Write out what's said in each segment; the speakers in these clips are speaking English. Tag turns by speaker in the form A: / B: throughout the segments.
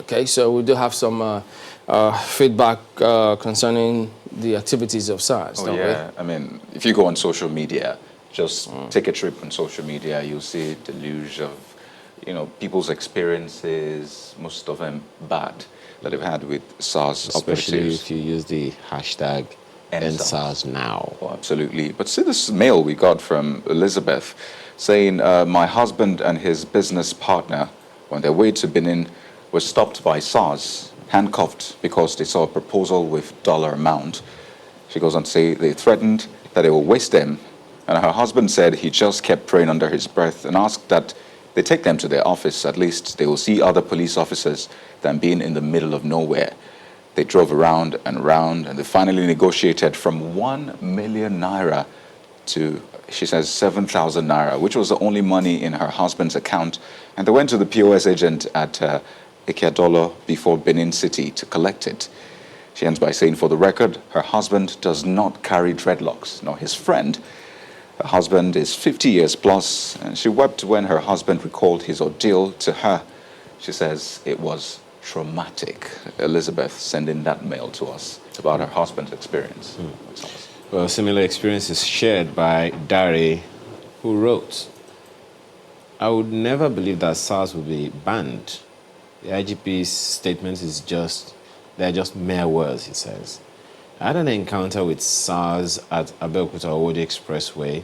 A: Okay, so we do have some feedback concerning the activities of SARS,
B: Oh,
A: don't
B: yeah. I mean, if you go on social media, just take a trip on social media, you'll see a deluge of, people's experiences, most of them bad, that they've had with SARS
C: Especially
B: operatives.
C: if you use the hashtag
B: EndSARS.
C: EndSARSNow.
B: Oh, absolutely. But see this mail we got from Elizabeth saying, my husband and his business partner, on their way to Benin, were stopped by SARS, handcuffed because they saw a proposal with dollar amount. She goes on to say they threatened that they will waste them. And her husband said he just kept praying under his breath and asked that they take them to their office. At least they will see other police officers than being in the middle of nowhere. They drove around and around, and they finally negotiated from 1 million naira to, she says, 7,000 naira, which was the only money in her husband's account. And they went to the POS agent at Ikedolo before Benin City to collect it. She ends by saying, for the record, her husband does not carry dreadlocks, nor his friend. Her husband is 50 years plus, and she wept when her husband recalled his ordeal to her. She says it was traumatic. Elizabeth sending that mail to us about her husband's experience.
C: Well, similar experience is shared by Dari, who wrote, I would never believe that SARS would be banned. The IGP's statement they're just mere words, he says. I had an encounter with SARS at Abeokuta-Owode Expressway.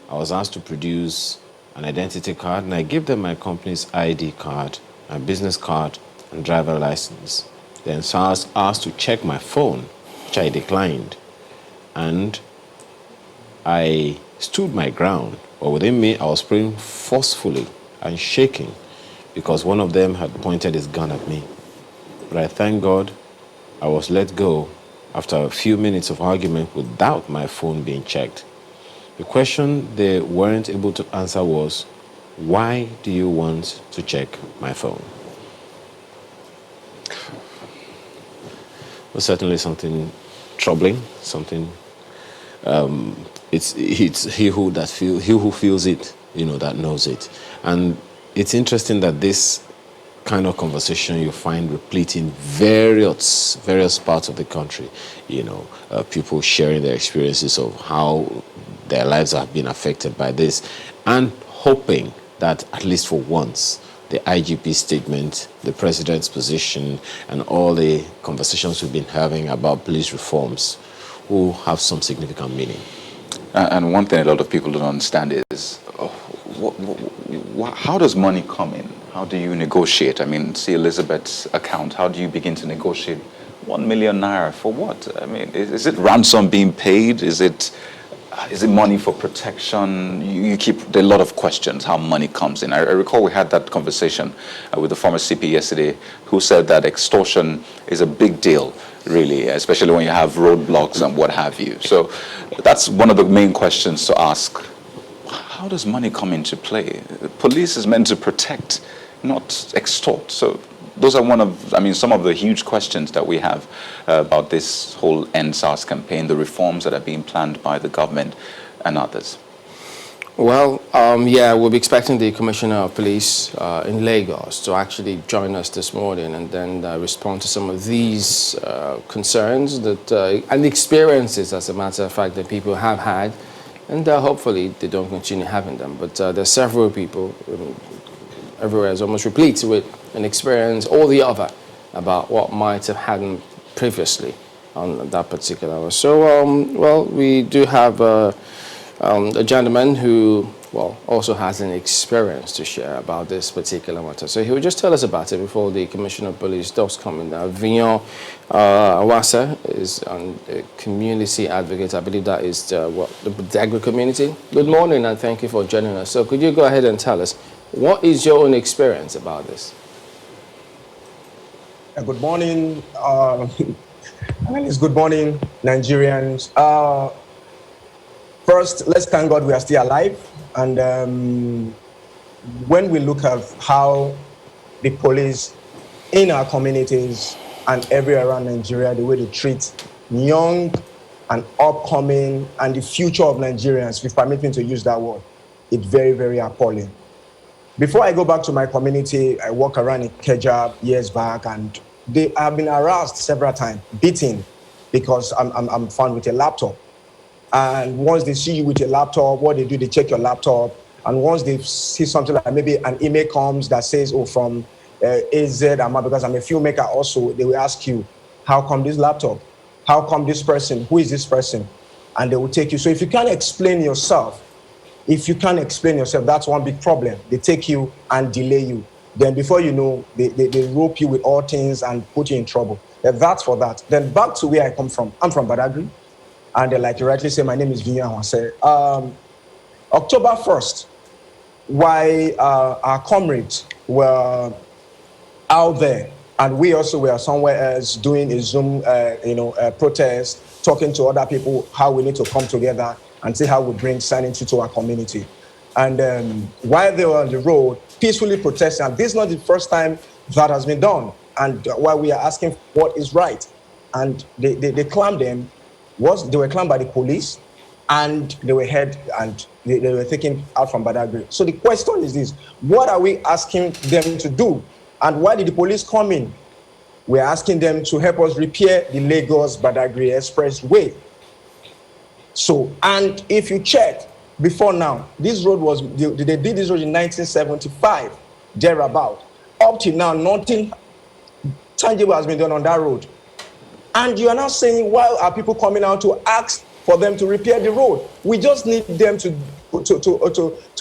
C: I was asked to produce an identity card, and I gave them my company's ID card, my business card, and driver license. Then SARS asked to check my phone, which I declined. And I stood my ground, but within me, I was praying forcefully and shaking because one of them had pointed his gun at me. But I thank God I was let go after a few minutes of argument without my phone being checked. The question they weren't able to answer was, why do you want to check my phone? Well, certainly something troubling, something. It's he who feels it, that knows it. And it's interesting that this kind of conversation you find replete in various parts of the country. People sharing their experiences of how their lives have been affected by this, and hoping that at least for once, the IGP statement, the president's position, and all the conversations we've been having about police reforms will have some significant meaning.
B: And one thing a lot of people don't understand is, how does money come in? How do you negotiate? I mean, see Elizabeth's account. How do you begin to negotiate 1 million naira for what? I mean, is it ransom being paid? Is it money for protection? You keep there are a lot of questions how money comes in. I recall we had that conversation with the former CP yesterday, who said that extortion is a big deal, really, especially when you have roadblocks and what have you. So that's one of the main questions to ask. How does money come into play? The police is meant to protect, not extort. So those are some of the huge questions that we have about this whole EndSARS campaign, the reforms that are being planned by the government and others.
A: Well, we'll be expecting the Commissioner of Police in Lagos to actually join us this morning and then respond to some of these concerns and experiences, as a matter of fact, that people have had, and hopefully they don't continue having them. But there's several people, everywhere is almost replete with an experience or the other about what might have happened previously on that particular hour. So, we do have a gentleman who, also has an experience to share about this particular matter. So he will just tell us about it before the Commissioner of Police does come in. Vignon Awasa is a community advocate. I believe that is the Agri community. Good morning and thank you for joining us. So could you go ahead and tell us, what is your own experience about this?
D: Good morning, analysts. Good morning, Nigerians. First, let's thank God we are still alive. And when we look at how the police in our communities and everywhere around Nigeria, the way they treat young and upcoming and the future of Nigerians, if you permit me to use that word, it's very, very appalling. Before I go back to my community, I walk around in Keja years back, and they have been harassed several times, beaten, because I'm found with a laptop. And once they see you with a laptop, what they do, they check your laptop. And once they see something like maybe an email comes that says, oh, from AZ, because I'm a filmmaker also, they will ask you, how come this laptop? How come this person? Who is this person? And they will take you. So if you can't explain yourself, that's one big problem. They take you and delay you. Then before you know, they rope you with all things and put you in trouble. That's for that. Then back to where I come from. I'm from Badagry. And like you rightly say, my name is Vinyan Hwase. October 1st, while our comrades were out there, and we also were somewhere else doing a Zoom protest, talking to other people how we need to come together and see how we bring sanity to our community. And while they were on the road, peacefully protesting, and this is not the first time that has been done, and while we are asking what is right, and they claimed them, they were claimed by the police, and they were held and they were taken out from Badagry. So the question is this: what are we asking them to do? And why did the police come in? We're asking them to help us repair the Lagos-Badagry Expressway. So, and if you check, before now, this road they did this road in 1975, thereabout. Up till now, nothing tangible has been done on that road. And you are now saying, why are people coming out to ask for them to repair the road? We just need them to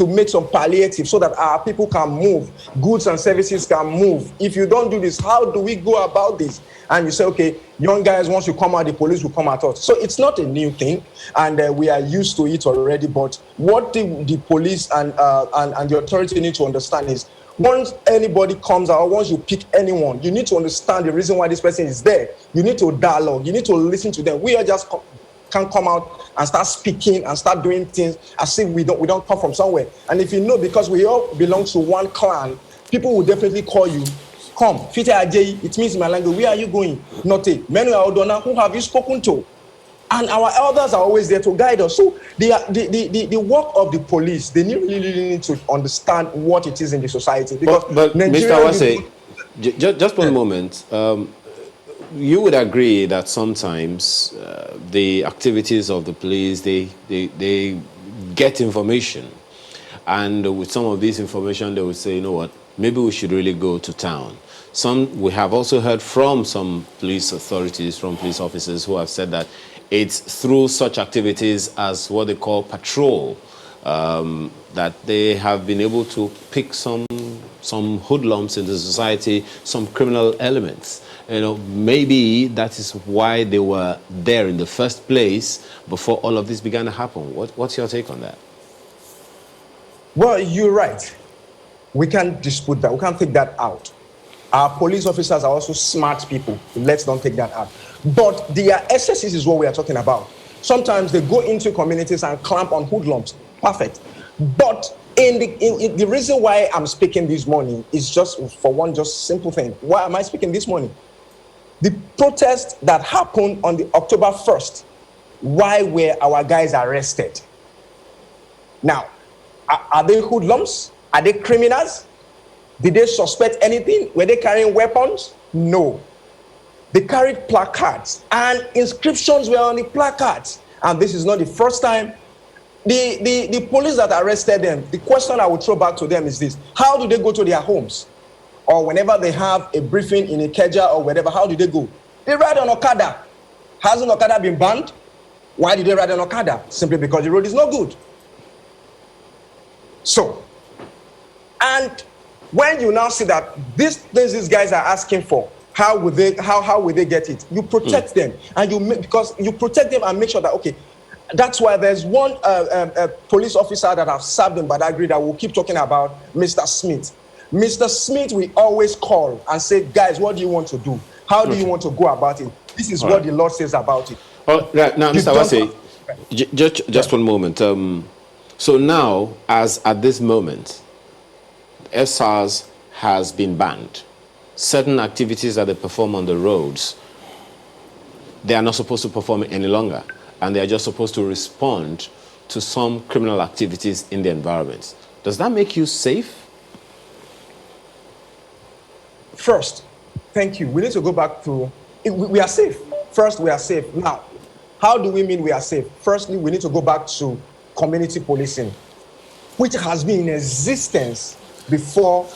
D: make some palliative so that our people can move, goods and services can move. If you don't do this, how do we go about this? And you say, okay, young guys, once you come out, the police will come at us. So it's not a new thing, and we are used to it already. But what the police and the authority need to understand is, once anybody comes out, once you pick anyone, you need to understand the reason why this person is there. You need to dialogue. You need to listen to them. We are just can't come out and start speaking and start doing things as if we don't come from somewhere. And if you know, because we all belong to one clan, people will definitely call you. Come, Fite Ajay, it means in my language, where are you going? Not a. Many Odona, who have you spoken to? And our elders are always there to guide us. So the work of the police, they really need to understand what it is in the society. Because
C: but Mr. Hwase, just one moment. You would agree that sometimes the activities of the police, they get information. And with some of this information, they would say, you know what, maybe we should really go to town. We have also heard from some police authorities, from police officers who have said that it's through such activities as what they call patrol that they have been able to pick some hoodlums in the society, some criminal elements. You know, maybe that is why they were there in the first place before all of this began to happen. What's your take on that?
D: Well, you're right. We can't dispute that. We can't take that out. Our police officers are also smart people. Let's not take that out. But their excesses is what we are talking about. Sometimes they go into communities and clamp on hoodlums. Perfect. But in the reason why I'm speaking this morning is just for one just simple thing. Why am I speaking this morning? The protest that happened on the October 1st, why were our guys arrested? Now, are they hoodlums? Are they criminals? Did they suspect anything? Were they carrying weapons? No. They carried placards, and inscriptions were on the placards. And this is not the first time. The police that arrested them, the question I would throw back to them is this: how do they go to their homes? Or whenever they have a briefing in Ikeja or whatever, how do they go? They ride on Okada. Hasn't Okada been banned? Why did they ride on Okada? Simply because the road is not good. So, and when you now see that these guys are asking for, how would they get it? You protect them, and because you protect them and make sure that, okay, that's why there's one police officer that I've served in Badagry that we'll keep talking about, Mr. Smith. Mr. Smith, we always call and say, guys, what do you want to do? How do you want to go about it? This is what the Lord says about it.
C: Right, now, Mr. Hwase, just one moment. So now, as at this moment, FSARS has been banned. Certain activities that they perform on the roads, they are not supposed to perform any longer, and they are just supposed to respond to some criminal activities in the environment. Does that make you safe?
D: first, thank you. We need to go back to, we are safe. First, we are safe. Now, how do we mean we are safe? Firstly, we need to go back to community policing, which has been in existence before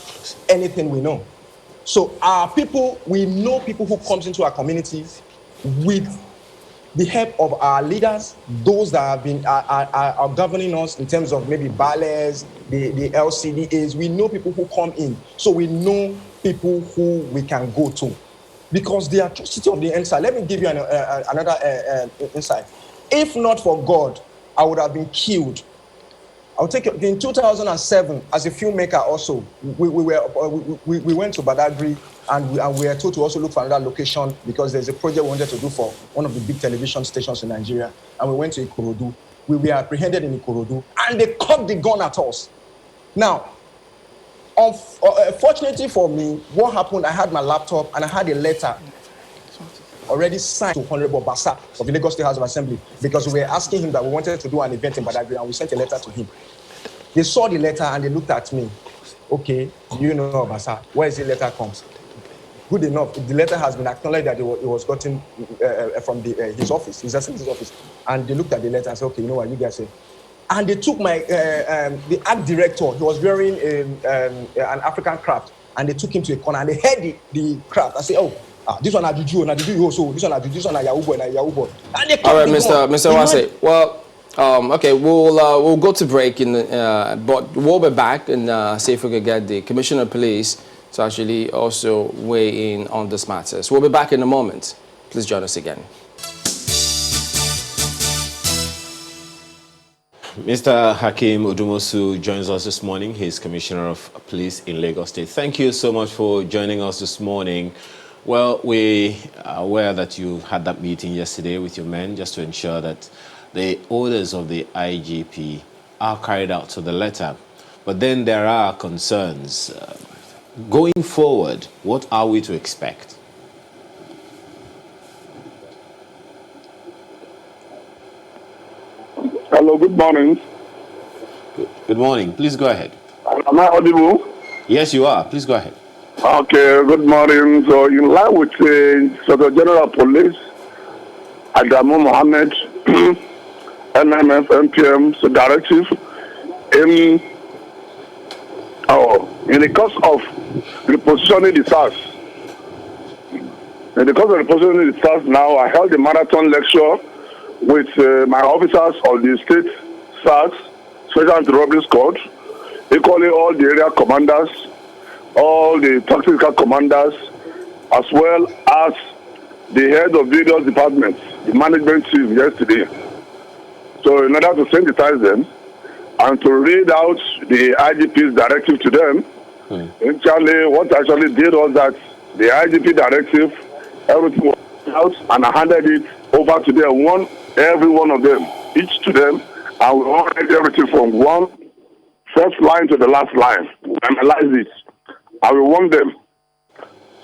D: anything we know. So our people, we know people who comes into our communities with the help of our leaders, those that have been are governing us in terms of maybe BALES, the LCDAs. We know people who come in, so we know people who we can go to, because the atrocity of the inside. Let me give you another insight. If not for God, I would have been killed. I'll take it. In 2007, as a filmmaker, also we went to Badagry. And we are told to also look for another location because there's a project we wanted to do for one of the big television stations in Nigeria. And we went to Ikorodu. We were apprehended in Ikorodu, and they cocked the gun at us. Now, fortunately for me, what happened, I had my laptop and I had a letter already signed to Honorable Basa of the Lagos State House of Assembly, because we were asking him that we wanted to do an event in Badagry, and we sent a letter to him. They saw the letter and they looked at me. Okay, you know, Basa, where is the letter comes? Good enough. The letter has been acknowledged that it was gotten from his office, his assistant's office. And they looked at the letter and said, okay, you know what, you guys say. And they took the art director, he was wearing an African craft, and they took him to a corner and they held the craft. I said, this one I do you, also, this one I do, this one I Yahoo boy, And they
A: all right, Mr. Wase. Well, okay, we'll go to break, but we'll be back and see if we can get the Commissioner of Police to actually also weigh in on this matter. So we'll be back in a moment. Please join us again.
C: Mr. Hakeem Odumosu joins us this morning. He's Commissioner of Police in Lagos State. Thank you so much for joining us this morning. Well, we are aware that you had that meeting yesterday with your men just to ensure that the orders of the IGP are carried out to the letter. But then there are concerns. Going forward, what are we to expect?
E: Hello, good morning.
C: Good morning. Please go ahead.
E: Am I audible?
C: Yes, you are. Please go ahead.
E: Okay, good morning. So, in line with the Inspector General of Police, Adamu Mohammed, NMF, NPM, so directive, in the course of repositioning the SARS. In the course of repositioning the SARS now, I held a marathon lecture with my officers of the state SARS, Special Anti-Robbery Squad, equally all the area commanders, all the tactical commanders, as well as the head of various departments, the management team yesterday. So in order to sensitize them and to read out the IGP's directive to them, actually what I actually did was that the IGP directive, everything was out, and I handed it over to them, every one of them, each to them, and we all read everything from first line to the last line. We analyze it. I will warn them.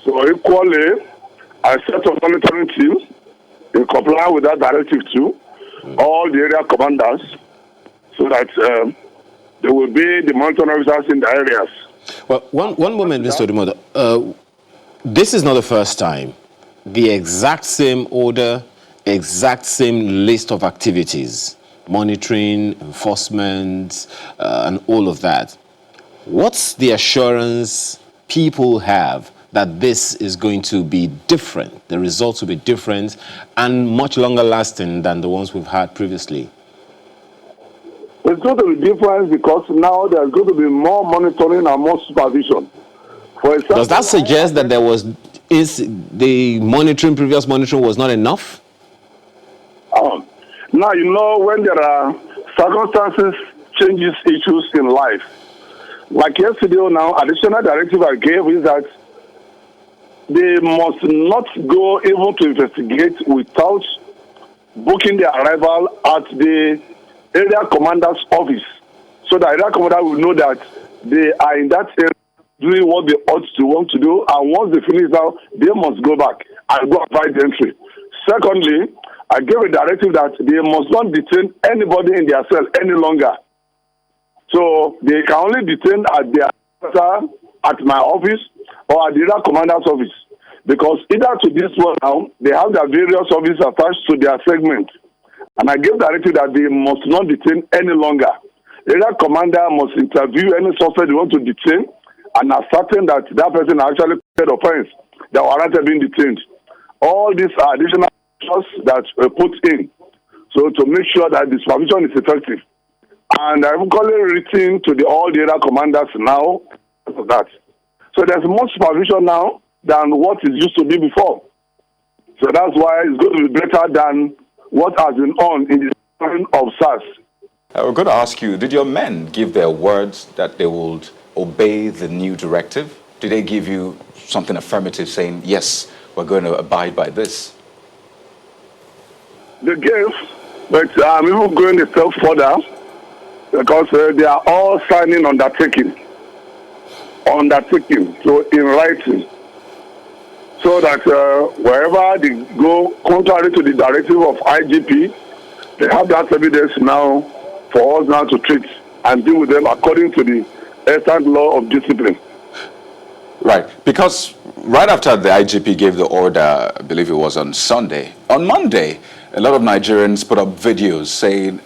E: So equally, I set up monitoring teams in compliance with that directive too, all the area commanders, so that there will be the monitoring officers in the areas.
C: Well, one moment, Mr. Odumodu. This is not the first time. The exact same order, exact same list of activities, monitoring, enforcement, and all of that. What's the assurance people have that this is going to be different, the results will be different and much longer lasting than the ones we've had previously?
E: It's going to be different because now there's going to be more monitoring and more supervision. For example,
C: does that suggest that the previous monitoring was not enough?
E: Now, when there are circumstances, changes, issues in life, like yesterday now, additional directive I gave is that they must not go even to investigate without booking their arrival at the area commander's office. So the area commander will know that they are in that area doing what they ought to want to do, and once they finish out, they must go back and go and fight the entry. Secondly, I gave a directive that they must not detain anybody in their cell any longer. So they can only detain at my office, or at the area commander's office. Because either to this one now, they have their various offices attached to their segment. And I gave directive that they must not detain any longer. The area commander must interview any suspect they want to detain and ascertain that that person actually committed offense that warranted being detained. All these are additional measures that were put in, so to make sure that the supervision is effective. And I've called it written to all the area commanders now for that. So there's more supervision now than what it used to be before. So that's why it's going to be better than what has been on in the time of SARS.
B: We're going to ask you, did your men give their words that they would obey the new directive? Did they give you something affirmative saying, yes, we're going to abide by this?
E: They gave, but I'm even going a step further because they are all signing undertaking, so in writing, so that wherever they go contrary to the directive of IGP, they have that evidence now for us now to treat and deal with them according to the extant law of discipline.
B: Right, because right after the IGP gave the order, I believe it was on Sunday, on Monday, a lot of Nigerians put up videos saying,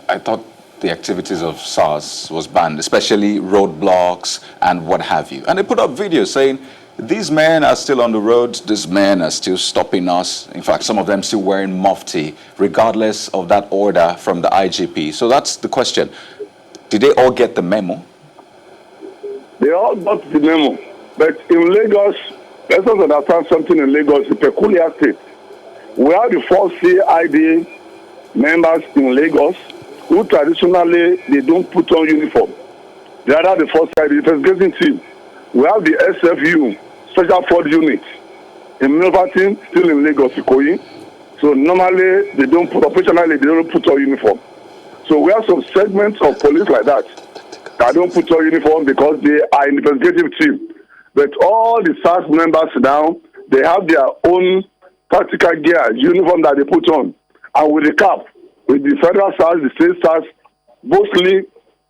B: I thought the activities of SARS was banned, especially roadblocks and what have you. And they put up videos saying, these men are still on the roads, these men are still stopping us. In fact, some of them still wearing mufti, regardless of that order from the IGP. So that's the question. Did they all get the memo?
E: They all got the memo. But in Lagos, let's not understand something in Lagos, a peculiar state. We have the 4 CID members in Lagos who traditionally they don't put on uniform. They are the 4 CID investigating team. We have the SFU, Special Force Unit, in Milverton, still in Lagos, Ikoyi. So normally they don't put, operationally they don't put on uniform. So we have some segments of police like that don't put on uniform because they are an investigative team. But all the SARS members now, they have their own tactical gear, uniform that they put on. And with the cap, with the federal SARS, the state SARS, mostly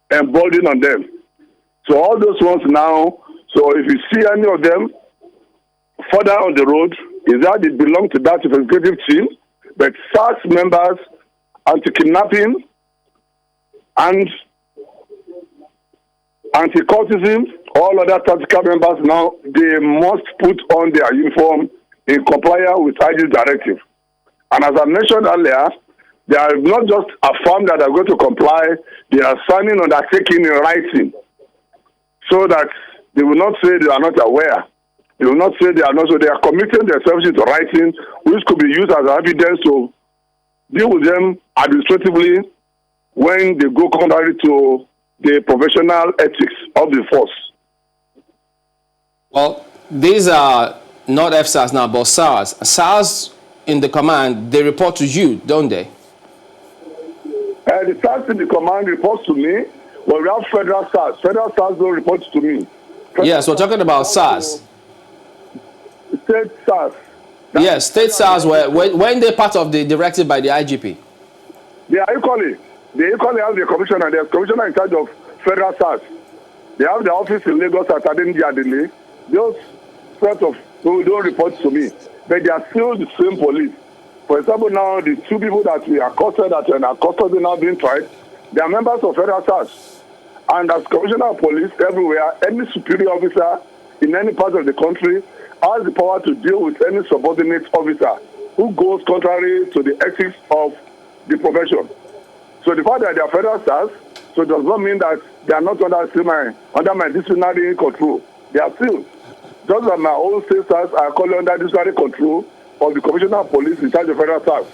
E: embodied on them. So all those ones now, so if you see any of them further on the road, is that they belong to that investigative team, but SARS members, anti-kidnapping, and anti-cultism, all other tactical members now, they must put on their uniform in compliance with IG's directive. And as I mentioned earlier, they are not just affirmed that they are going to comply, they are signing undertaking in writing, so that they will not say they are not aware. They will not say they are not, so they are committing themselves into writing, which could be used as evidence to deal with them administratively when they go contrary to the professional ethics of the force.
A: Well, these are not FSARS now, but SARS. SARS in the command, they report to you, don't they?
E: The SARS in the command reports to me. Well, we have federal SARS. Federal SARS don't report to me.
A: Yes, we're talking about SARS.
E: State SARS.
A: Yes, state SARS, when they're part of the directive by the IGP.
E: They equally have the commissioner. There's commissioner in charge of federal SARS. They have the office in Lagos at Adeniji Adele. Those set of people don't report to me, but they are still the same police. For example, now the 2 people that we accosted that are in our custody now being tried, they are members of federal SARS. And as commissioner of police everywhere, any superior officer in any part of the country has the power to deal with any subordinate officer who goes contrary to the ethics of the profession. So the fact that they are federal SARS, so it does not mean that they are not under my disciplinary control. They are still. Just like my own state SARS are calling under disciplinary control of the Commissioner of Police in charge of federal SARS.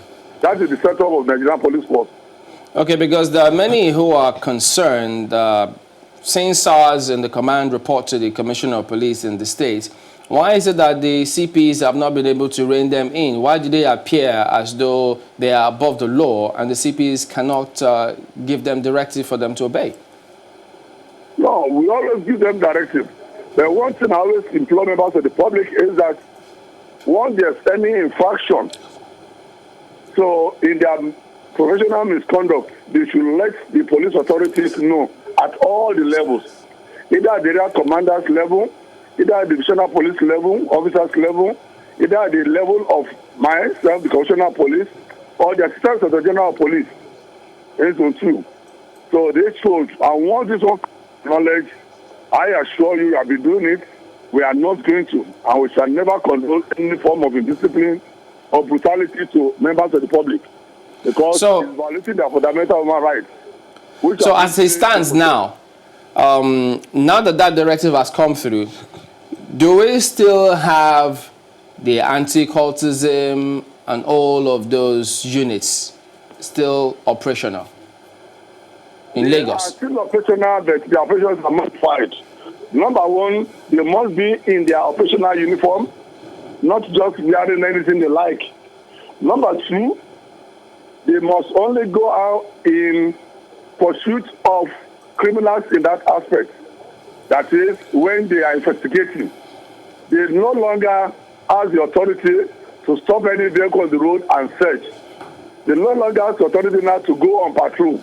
E: That is the setup of Nigerian Police Force.
A: Okay, because there are many who are concerned, since SARS and the command report to the Commissioner of Police in the state, why is it that the CPs have not been able to rein them in? Why do they appear as though they are above the law and the CPs cannot give them directive for them to obey?
E: No, we always give them directive. The one thing I always implore members of the public is that once there's any infraction, so in their professional misconduct, they should let the police authorities know at all the levels, either at the area commander's level, either at the divisional police level, officers level, either at the level of myself, the commissioner of police, or the assistant of the general police in zone 2. So they showed, and once this one knowledge, I assure you, I've been doing it. We are not going to, and we shall never condone any form of indiscipline or brutality to members of the public, because it's violating their fundamental human rights.
A: So as it stands now, now that that directive has come through, do we still have the anti-cultism and all of those units still operational in Lagos?
E: They are still operational, but the operations are modified. Number one, they must be in their operational uniform, not just wearing anything they like. Number two, they must only go out in pursuit of criminals in that aspect. That is, when they are investigating, they no longer have the authority to stop any vehicle on the road and search. They no longer have the authority now to go on patrol.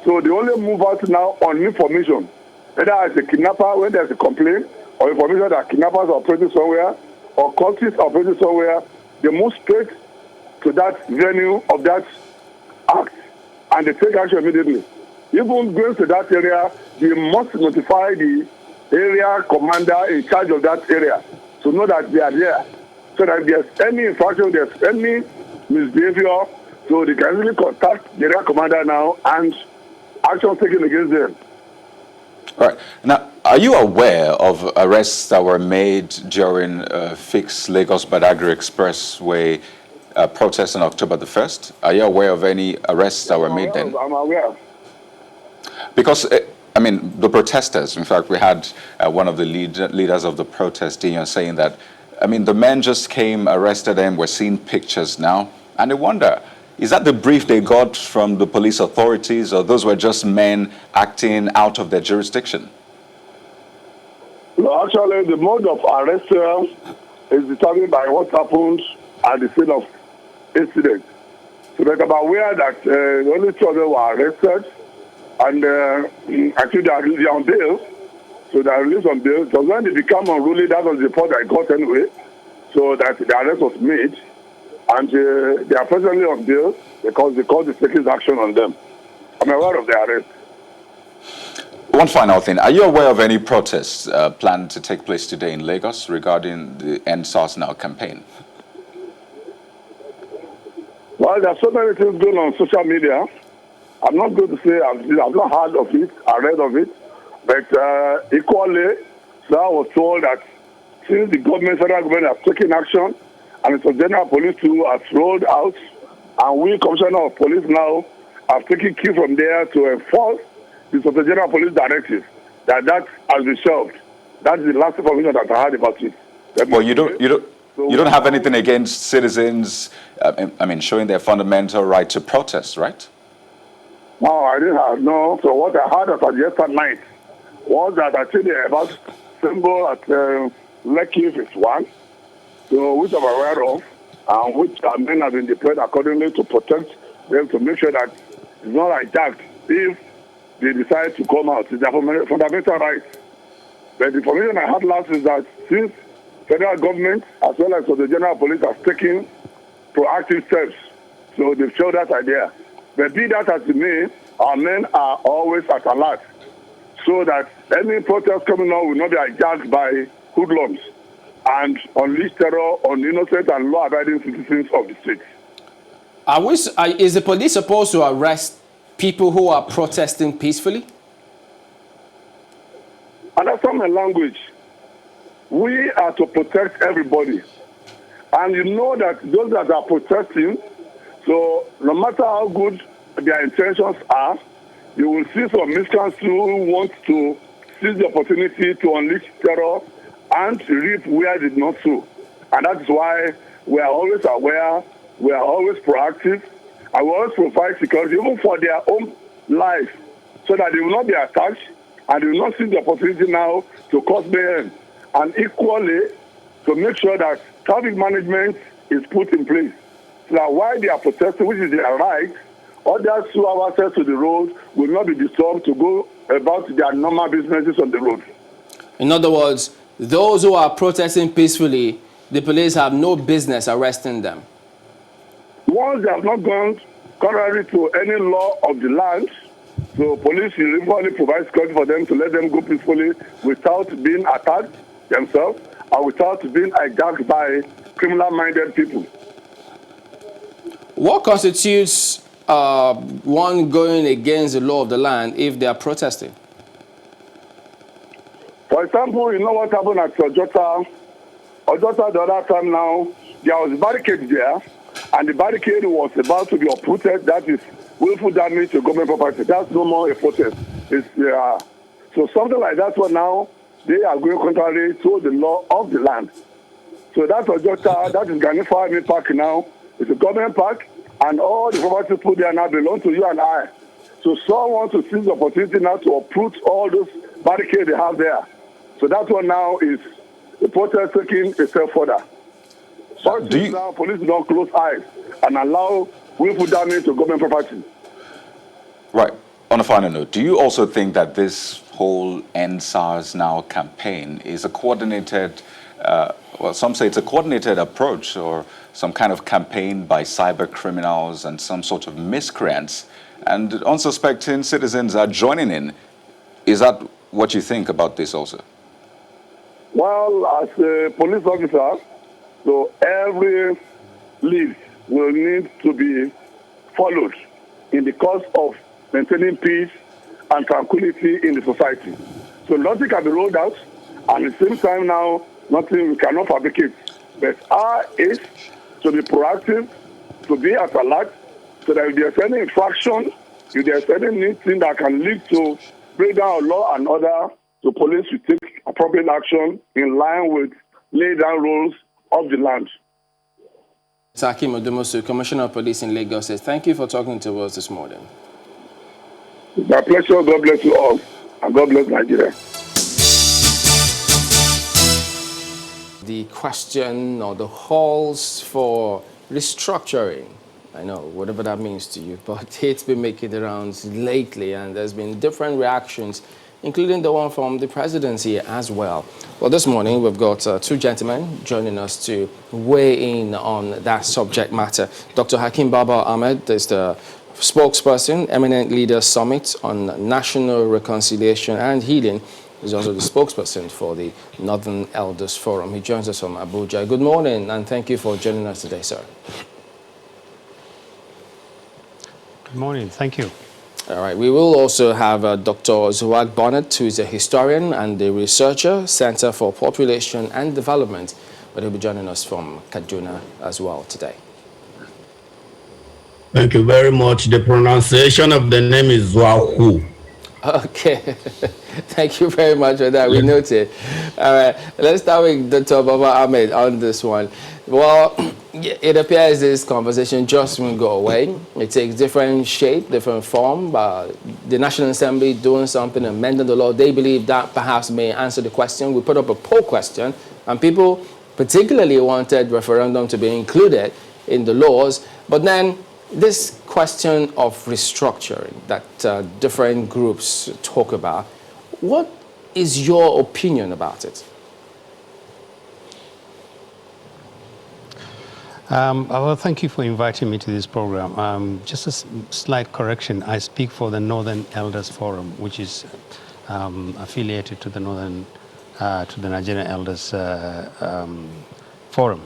E: So they only move out now on information. Whether as a kidnapper, when there's a complaint, or information that kidnappers are operating somewhere, or cultists are operating somewhere, they move straight to that venue of that act, and they take action immediately. Even going to that area, they must notify the area commander in charge of that area to know that they are there. So that if there's any infraction, there's any misbehavior, so they can really contact the area commander now and action taken against them.
B: All right. Now, are you aware of arrests that were made during Fix Lagos Badagry Expressway protest on October the 1st? Are you aware of any arrests that were made then?
E: I'm aware.
B: Because, I mean, the protesters, in fact, we had one of the leaders of the protest, Dion, saying that, I mean, the men just came, arrested them, we're seeing pictures now, and they wonder, is that the brief they got from the police authorities, or those were just men acting out of their jurisdiction?
E: No, actually, the mode of arrest is determined by what happened at the scene of incident. So that I'm aware that the only two of them were arrested, and I think they are on bail. So they are released on bail. So when they become unruly, that was the report I got anyway. So that the arrest was made. And they are presently on bail because the court is taking action on them. I'm aware of the arrest.
B: One final thing. Are you aware of any protests planned to take place today in Lagos regarding the End SARS Now campaign?
E: Well, there are so many things going on social media. I'm not going to say I've not heard of it, I read of it. But equally, so I was told that since the federal government has taken action, and the General Police too has rolled out, and we, Commissioner of Police now, have taken key from there to enforce the General Police directive, that has been shelved. That's the last information that I heard about it.
B: Well, you don't have anything against citizens, I mean, showing their fundamental right to protest, right?
E: No, I didn't have, no. So what I heard about yesterday night was that actually about symbol at Lekki Phase 1, so which I'm aware of, and which men have been deployed accordingly to protect them, to make sure that it's not attacked if they decide to come out. It's their fundamental rights. But the information I had last is that since federal government as well as the General Police have taken proactive steps, so they've showed that idea. But be that as it may, our men are always at alert, so that any protest coming on will not be hijacked by hoodlums and unleash terror on innocent and law-abiding citizens of the state.
A: Is the police supposed to arrest people who are protesting peacefully?
E: Understand my language. We are to protect everybody. And you know that those that are protesting, so no matter how good their intentions are, you will see some miscreants who want to seize the opportunity to unleash terror and reap where it did not sow. And that's why we are always aware, we are always proactive, and we always provide security even for their own life, so that they will not be attacked and they will not seize the opportunity now to cause mayhem. And equally, to make sure that traffic management is put in place, so that while they are protesting, which is their right, others who have access to the road will not be disturbed to go about their normal businesses on the road.
A: In other words, those who are protesting peacefully, the police have no business arresting them.
E: Once they have not gone contrary to any law of the land, so police will usually provide security for them to let them go peacefully without being attacked themselves and without being hijacked by criminal-minded people.
A: What constitutes one going against the law of the land if they are protesting?
E: For example, you know what happened at Ojota? Ojota the other time now, there was a barricade there, and the barricade was about to be uprooted. That is willful damage to government property. That's no more a protest. So something like that one now, they are going contrary to the law of the land. So that's Ojota, that is Ganifa Army Park now. It's a government park, and all the property put there now belong to you and I. So some want to seize the opportunity now to uproot all those barricades they have there. So that one now is the protest taking a step further. Now, police do not close eyes and allow willful damage to government property.
B: Right. On a final note, do you also think that this whole End SARS Now campaign is a coordinated, well, some say it's a coordinated approach or some kind of campaign by cyber criminals and some sort of miscreants, and unsuspecting citizens are joining in? Is that what you think about this also?
E: Well, as a police officer, so every lead will need to be followed in the course of maintaining peace and tranquility in the society. So nothing can be rolled out, and at the same time now, nothing we cannot fabricate. But our is to be proactive, to be at alert, so that if there's any infraction, if there's anything that can lead to breakdown of law and order, the police will take appropriate action in line with laid down rules of the land.
A: Hakeem Odumosu, Commissioner of Police in Lagos, says thank you for talking to us this morning.
E: It's my pleasure. God bless you all, and God bless Nigeria.
A: The question or the calls for restructuring, I know, whatever that means to you, but it's been making the rounds lately, and there's been different reactions, including the one from the presidency as well. Well, this morning we've got two gentlemen joining us to weigh in on that subject matter. Dr. Hakeem Baba Ahmed is the spokesperson, Eminent Leaders Summit on National Reconciliation and Healing. He's also the spokesperson for the Northern Elders Forum. He joins us from Abuja. Good morning, and thank you for joining us today, sir.
F: Good morning. Thank you.
A: All right. We will also have Dr. Zuwag Bonnet, who is a historian and a researcher, Center for Population and Development, but he'll be joining us from Kaduna as well today.
G: Thank you very much. The pronunciation of the name is Zwahu.
A: Okay. Thank you very much for that. We noted. All right. Let's start with Dr. Baba Ahmed on this one. Well, it appears this conversation just won't go away. It takes different shape, different form. The National Assembly doing something, amending the law. They believe that perhaps may answer the question. We put up a poll question, and people particularly wanted referendum to be included in the laws. But then this question of restructuring that different groups talk about, what is your opinion about it?
F: Well, thank you for inviting me to this program. Just a slight correction. I speak for the Northern Elders Forum, which is affiliated to the Nigerian Elders Forum.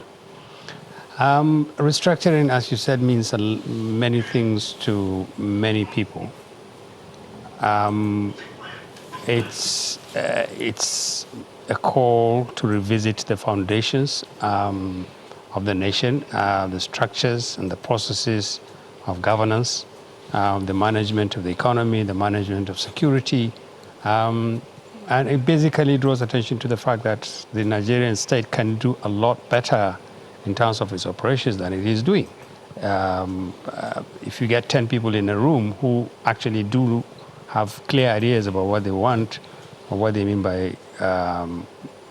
F: Restructuring, as you said, means many things to many people. It's a call to revisit the foundations of the nation, the structures and the processes of governance, the management of the economy, the management of security. And it basically draws attention to the fact that the Nigerian state can do a lot better in terms of its operations than it is doing. If you get 10 people in a room who actually do have clear ideas about what they want or what they mean by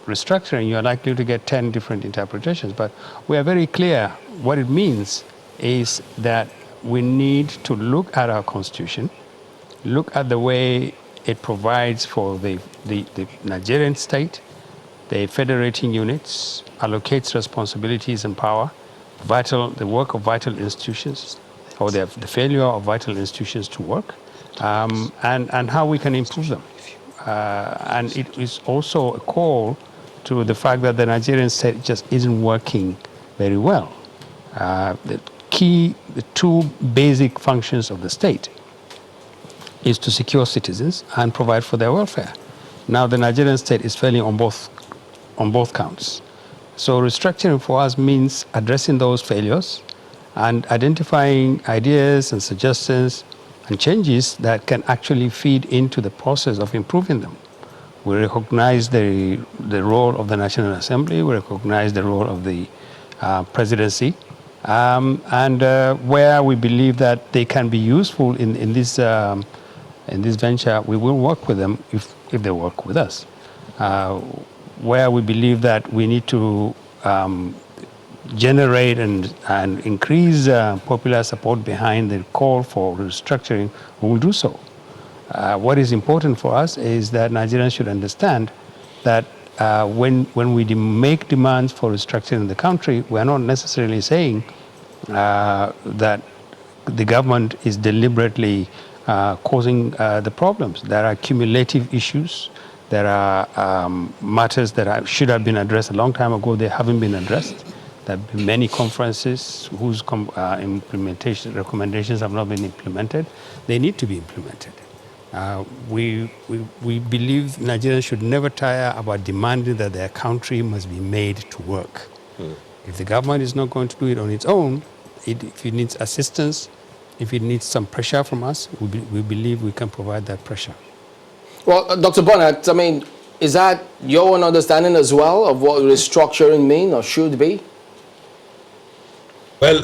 F: restructuring, you're likely to get 10 different interpretations. But we are very clear what it means is that we need to look at our constitution, look at the way it provides for the Nigerian state, the federating units, allocates responsibilities and power, the work of vital institutions, or the failure of vital institutions to work, and how we can improve them. And it is also a call to the fact that the Nigerian state just isn't working very well. The two basic functions of the state is to secure citizens and provide for their welfare. Now the Nigerian state is failing on both counts. So restructuring for us means addressing those failures and identifying ideas and suggestions and changes that can actually feed into the process of improving them. We recognize the role of the National Assembly, we recognize the role of the presidency, and where we believe that they can be useful in this venture, we will work with them if they work with us. Where we believe that we need to generate and increase popular support behind the call for restructuring, we will do so. What is important for us is that Nigerians should understand that when we make demands for restructuring in the country, we are not necessarily saying that the government is deliberately causing the problems. There are cumulative issues. There are matters that should have been addressed a long time ago. They haven't been addressed. There have been many conferences whose implementation recommendations have not been implemented. They need to be implemented. We believe Nigerians should never tire about demanding that their country must be made to work. If the government is not going to do it on its own, if it needs assistance, if it needs some pressure from us, we believe we can provide that pressure.
A: Well, Dr. Bonnet, I mean, is that your own understanding as well of what restructuring mean or should be?
G: Well,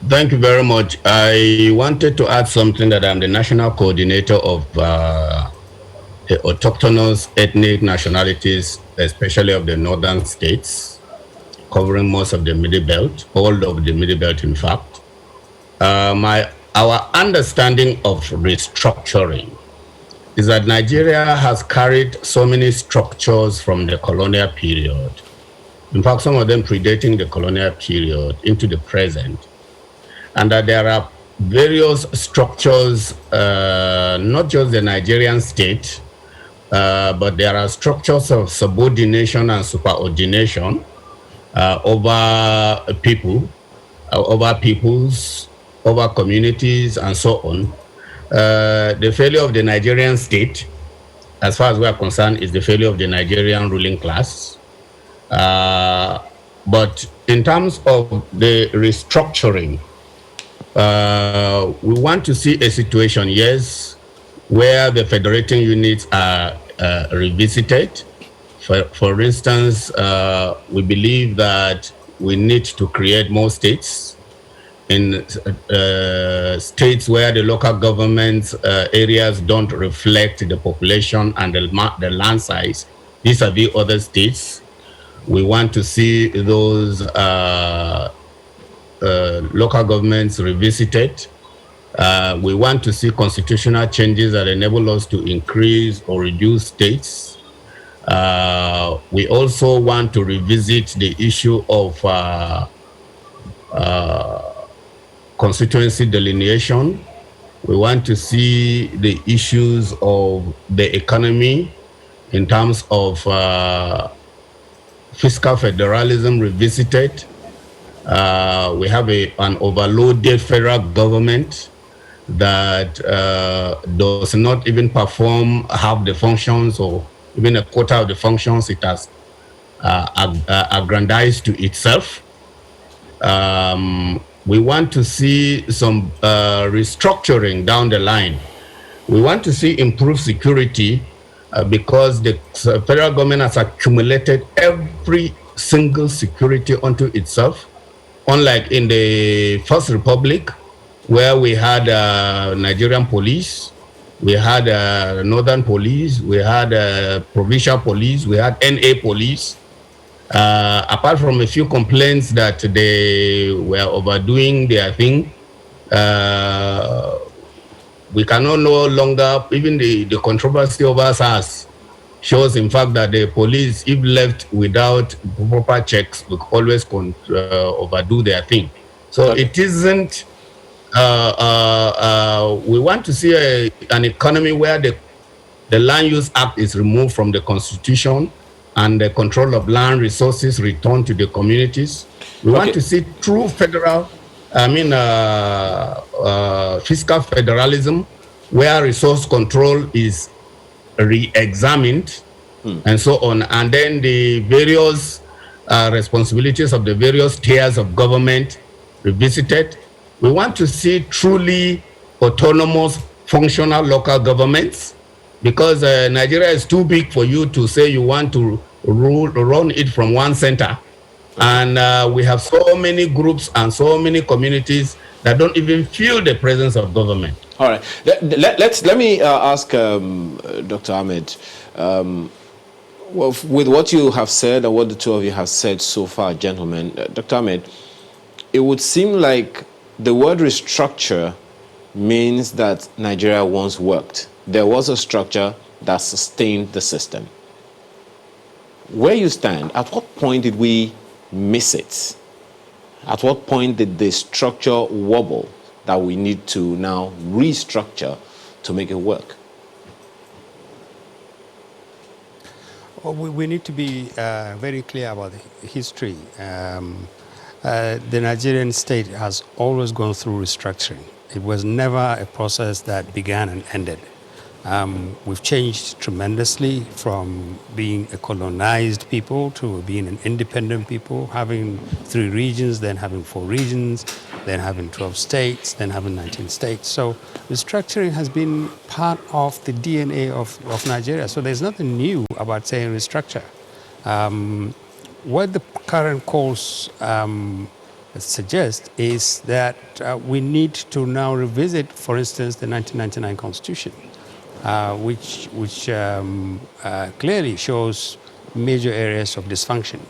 G: thank you very much. I wanted to add something that I'm the national coordinator of the autochthonous ethnic nationalities, especially of the northern states, covering most of the Middle Belt, all of the Middle Belt, in fact. Our understanding of restructuring is that Nigeria has carried so many structures from the colonial period, in fact, some of them predating the colonial period into the present, and that there are various structures, not just the Nigerian state, but there are structures of subordination and superordination over people, over peoples, over communities, and so on. The failure of the Nigerian state, as far as we are concerned, is the failure of the Nigerian ruling class. But in terms of the restructuring, we want to see a situation, yes, where the federating units are revisited. For instance, we believe that we need to create more states. In states where the local government areas don't reflect the population and the land size vis-a-vis other states. We want to see those local governments revisited. We want to see constitutional changes that enable us to increase or reduce states. We also want to revisit the issue of constituency delineation. We want to see the issues of the economy in terms of fiscal federalism revisited. We have an overloaded federal government that does not even perform half the functions or even a quarter of the functions it has aggrandized to itself. We want to see some restructuring down the line. We want to see improved security because the federal government has accumulated every single security onto itself. Unlike in the First Republic, where we had Nigerian police, we had Northern police, we had provincial police, we had NA police. Apart from a few complaints that they were overdoing their thing, we cannot no longer, even the controversy over SARS shows, in fact, that the police, if left without proper checks, will always overdo their thing. So it isn't. We want to see an economy where the Land Use Act is removed from the Constitution and the control of land resources returned to the communities. We want to see true fiscal federalism, where resource control is re-examined and so on. And then the various responsibilities of the various tiers of government revisited. We want to see truly autonomous, functional local governments, because Nigeria is too big for you to say you want to run it from one center. And we have so many groups and so many communities that don't even feel the presence of government.
C: All right. Let me ask Dr. Ahmed, with what you have said and what the two of you have said so far, gentlemen, Dr. Ahmed, it would seem like the word restructure means that Nigeria once worked. There was a structure that sustained the system. Where you stand, at what point did we miss it? At what point did the structure wobble that we need to now restructure to make it work?
F: Well, we need to be very clear about the history. The Nigerian state has always gone through restructuring. It was never a process that began and ended. We've changed tremendously from being a colonized people to being an independent people, having 3 regions, then having 4 regions, then having 12 states, then having 19 states. So restructuring has been part of the DNA of Nigeria. So there's nothing new about saying restructure. What the current course suggests is that we need to now revisit, for instance, the 1999 Constitution. Which clearly shows major areas of dysfunction.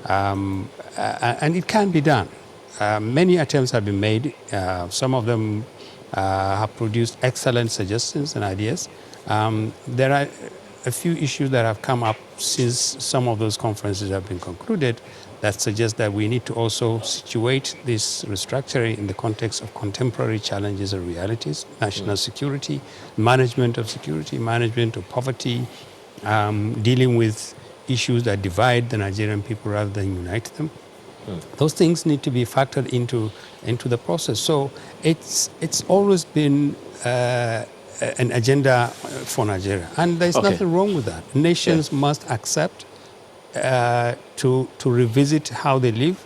F: And it can be done. Many attempts have been made. Some of them have produced excellent suggestions and ideas. There are a few issues that have come up since some of those conferences have been concluded that suggest that we need to also situate this restructuring in the context of contemporary challenges and realities: national security, management of poverty, dealing with issues that divide the Nigerian people rather than unite them. Those things need to be factored into the process. So it's always been an agenda for Nigeria, and there's nothing wrong with that. Nations must accept to revisit how they live.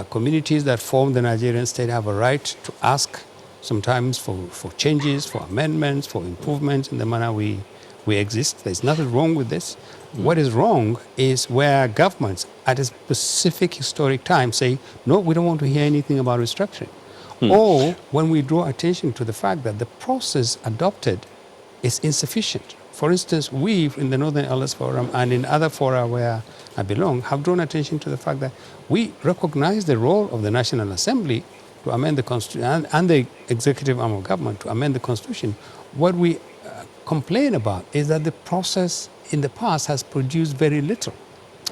F: Communities that form the Nigerian state have a right to ask sometimes for changes, for amendments, for improvements in the manner we exist. There's nothing wrong with this. What is wrong is where governments at a specific historic time say, no, we don't want to hear anything about restructuring. Or when we draw attention to the fact that the process adopted is insufficient. For instance, we in the Northern Elders Forum and in other fora where I belong have drawn attention to the fact that we recognize the role of the National Assembly to amend the Constitution and the executive arm of government to amend the Constitution. What we complain about is that the process in the past has produced very little.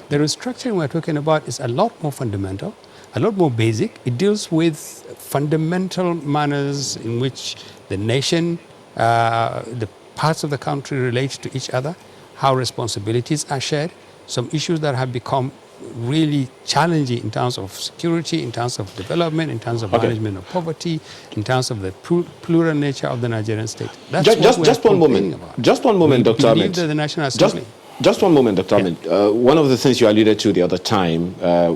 F: The restructuring we're talking about is a lot more fundamental, a lot more basic. It deals with fundamental manners in which the nation, the parts of the country relate to each other, how responsibilities are shared, some issues that have become really challenging in terms of security, in terms of development, in terms of management of poverty, in terms of the plural nature of the Nigerian state. That's
C: just one moment.
F: About.
C: Just one moment, Dr. Ahmed.
F: The National Assembly.
C: Just one moment, Dr. Ahmed. One of the things you alluded to the other time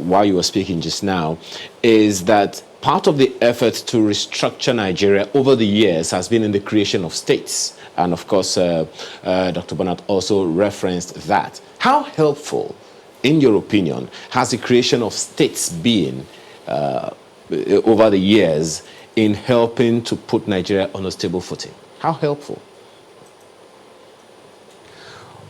C: while you were speaking just now is that part of the effort to restructure Nigeria over the years has been in the creation of states. And of course, Dr. Bernard also referenced that. How helpful, in your opinion, has the creation of states been over the years in helping to put Nigeria on a stable footing? How helpful?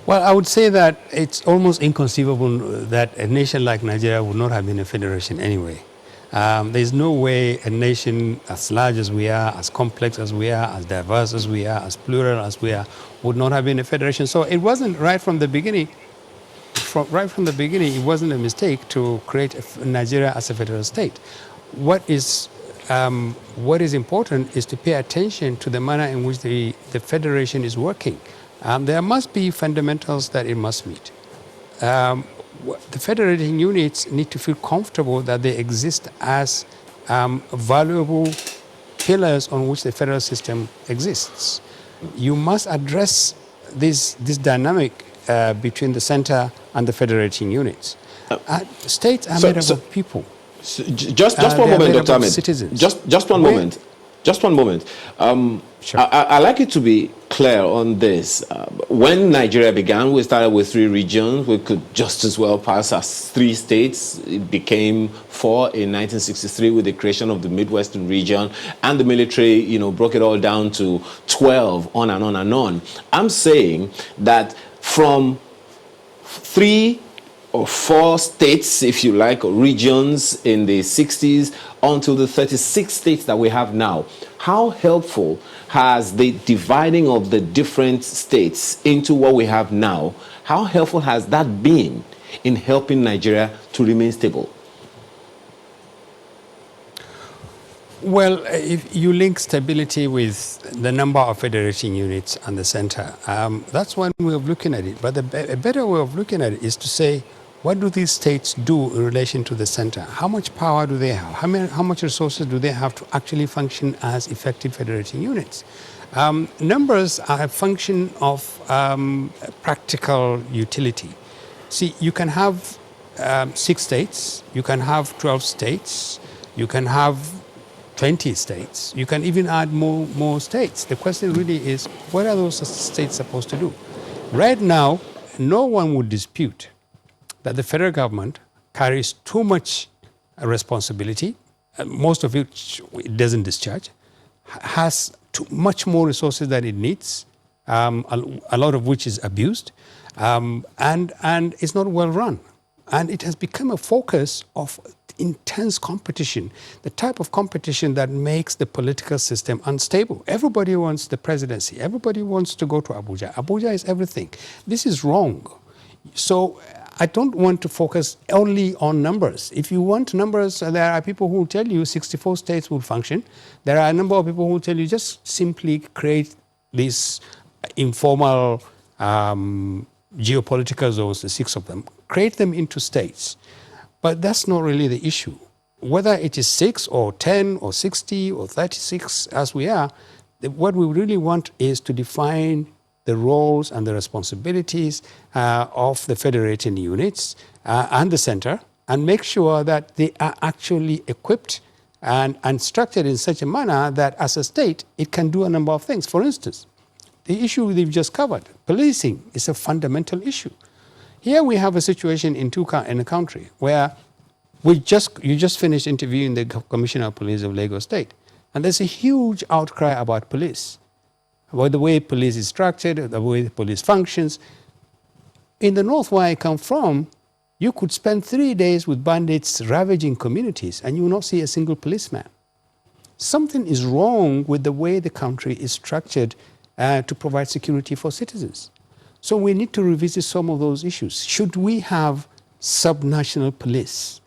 F: Well, I would say that it's almost inconceivable that a nation like Nigeria would not have been a federation anyway. There's no way a nation as large as we are, as complex as we are, as diverse as we are, as plural as we are, would not have been a federation. So it wasn't right from the beginning. Right from the beginning, it wasn't a mistake to create Nigeria as a federal state. What is important is to pay attention to the manner in which the federation is working. There must be fundamentals that it must meet. The federating units need to feel comfortable that they exist as valuable pillars on which the federal system exists. You must address this dynamic between the center and the federating units. States are made up of people.
C: So just one moment, Dr. Ahmed.
F: Citizens.
C: Just one moment. Just one moment.
F: Sure.
C: I'd like you to be clear on this. When Nigeria began, we started with 3 regions. We could just as well pass as 3 states. It became 4 in 1963 with the creation of the Midwestern region, and the military, broke it all down to 12, on and on and on. I'm saying that from 3 or 4 states, if you like, or regions in the 60s until the 36 states that we have now, how helpful has the dividing of the different states into what we have now, how helpful has that been in helping Nigeria to remain stable?
F: Well, if you link stability with the number of federating units and the center, that's one way of looking at it. But a better way of looking at it is to say, what do these states do in relation to the center? How much power do they have? How much resources do they have to actually function as effective federating units? Numbers are a function of practical utility. See, you can have 6 states, you can have 12 states, you can have 20 states. You can even add more states. The question really is, what are those states supposed to do? Right now, no one would dispute that the federal government carries too much responsibility, most of which it doesn't discharge, has much more resources than it needs, a lot of which is abused, and is not well run. And it has become a focus of intense competition, the type of competition that makes the political system unstable. Everybody wants the presidency. Everybody wants to go to Abuja. Abuja is everything. This is wrong. So I don't want to focus only on numbers. If you want numbers, there are people who will tell you 64 states will function. There are a number of people who will tell you just simply create these informal geopolitical zones, the 6 of them, create them into states. But that's not really the issue. Whether it is 6 or 10 or 60 or 36 as we are, what we really want is to define the roles and the responsibilities of the federating units and the center, and make sure that they are actually equipped and structured in such a manner that as a state, it can do a number of things. For instance, the issue we've just covered, policing, is a fundamental issue. Here we have a situation in a country where you just finished interviewing the Commissioner of Police of Lagos State, and there's a huge outcry about police, about the way police is structured, the way the police functions. In the north where I come from, you could spend 3 days with bandits ravaging communities and you will not see a single policeman. Something is wrong with the way the country is structured to provide security for citizens. So we need to revisit some of those issues. Should we have subnational police?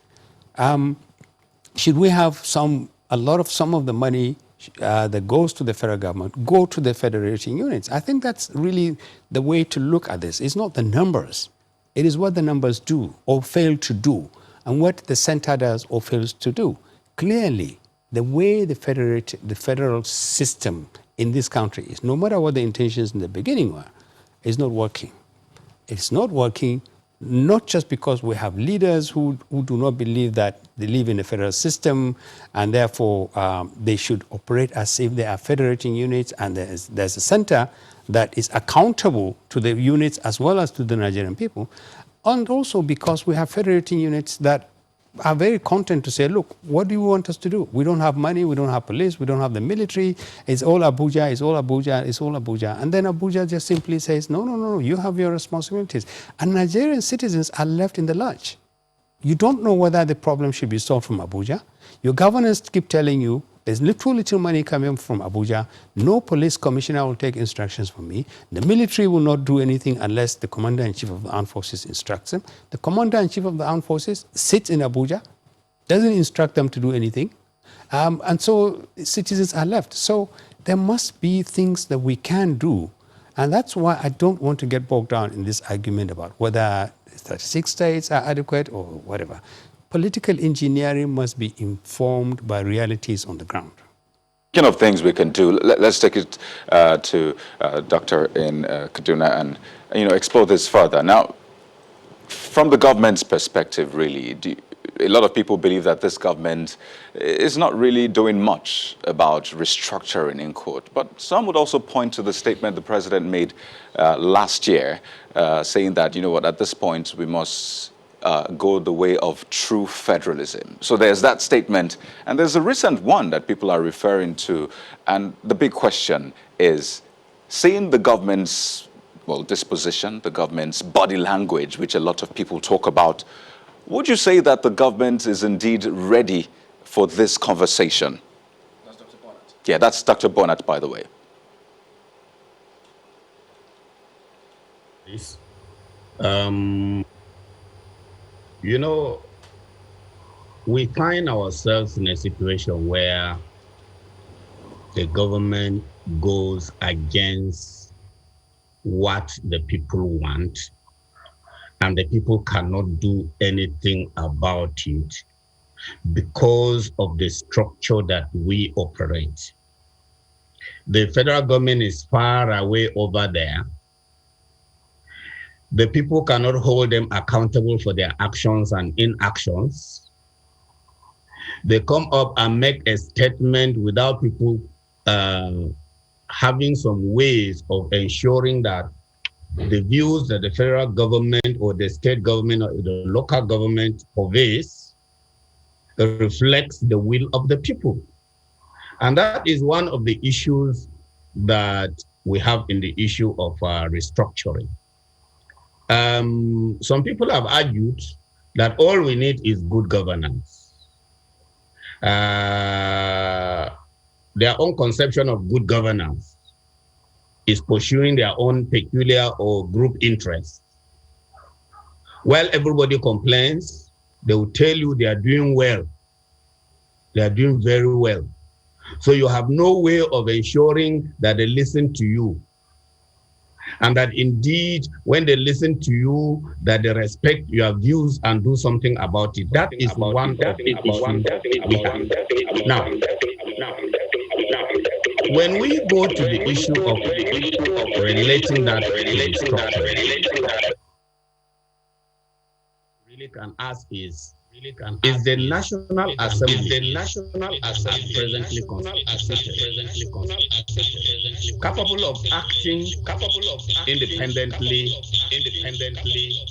F: Should we have some of the money that goes to the federal government go to the federating units? I think that's really the way to look at this. It's not the numbers. It is what the numbers do or fail to do, and what the center does or fails to do. Clearly, the way the federal system in this country is, no matter what the intentions in the beginning were, is not working. It's not working, not just because we have leaders who do not believe that they live in a federal system and therefore they should operate as if they are federating units, and there's a center that is accountable to the units as well as to the Nigerian people, and also because we have federating units that are very content to say, look, what do you want us to do? We don't have money, we don't have police, we don't have the military, it's all Abuja, it's all Abuja, it's all Abuja. And then Abuja just simply says, no, you have your responsibilities. And Nigerian citizens are left in the lurch. you don't know whether the problem should be solved from Abuja. Your governors keep telling you there's little money coming from Abuja. No police commissioner will take instructions from me. The military will not do anything unless the commander-in-chief of the armed forces instructs them. The commander-in-chief of the armed forces sits in Abuja, doesn't instruct them to do anything. And so citizens are left. So there must be things that we can do. And that's why I don't want to get bogged down in this argument about whether 36 states are adequate or whatever. Political engineering must be informed by realities on the ground.
B: Speaking of things we can do, let's take it to Doctor in Kaduna and explore this further. Now, from the government's perspective, really, a lot of people believe that this government is not really doing much about restructuring in court. But some would also point to the statement the president made last year, saying that, at this point we must go the way of true federalism. So there's that statement, and there's a recent one that people are referring to, and the big question is, seeing the government's disposition, the government's body language, which a lot of people talk about, would you say that the government is indeed ready for this conversation?
A: That's Dr. Bonnet.
B: Yeah, that's Dr. Bonnet, by the way.
G: Please. We find ourselves in a situation where the government goes against what the people want, and the people cannot do anything about it because of the structure that we operate. The federal government is far away over there. The people cannot hold them accountable for their actions and inactions. They come up and make a statement without people having some ways of ensuring that the views that the federal government or the state government or the local government conveys reflects the will of the people. And that is one of the issues that we have in the issue of restructuring. Some people have argued that all we need is good governance. Their own conception of good governance is pursuing their own peculiar or group interests. While everybody complains, they will tell you they are doing well. They are doing very well. So you have no way of ensuring that they listen to you. And that indeed, when they listen to you, that they respect your views and do something about it. That is one of the issues we have. Now, when we go to the issue of relating that to structure, really can ask is the National Assembly presently constituted capable of acting independently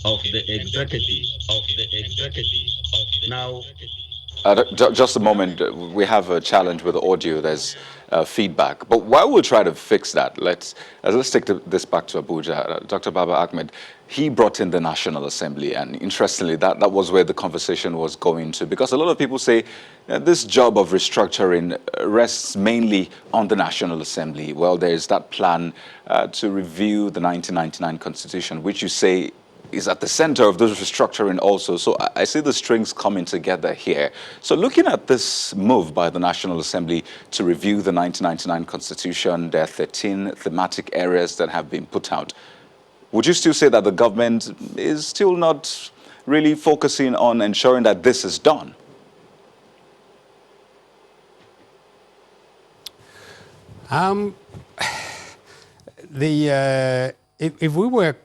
G: of the executive? Now,
B: just a moment, we have a challenge with the audio. There's feedback. But while we try to fix that, let's take this back to Abuja. Dr. Baba Ahmed, he brought in the National Assembly, and interestingly, that was where the conversation was going to, because a lot of people say this job of restructuring rests mainly on the National Assembly. Well, there's that plan to review the 1999 Constitution, which you say is at the center of this restructuring also. So I see the strings coming together here. So looking at this move by the National Assembly to review the 1999 Constitution, there are 13 thematic areas that have been put out. Would you still say that the government is still not really focusing on ensuring that this is done?
F: If we were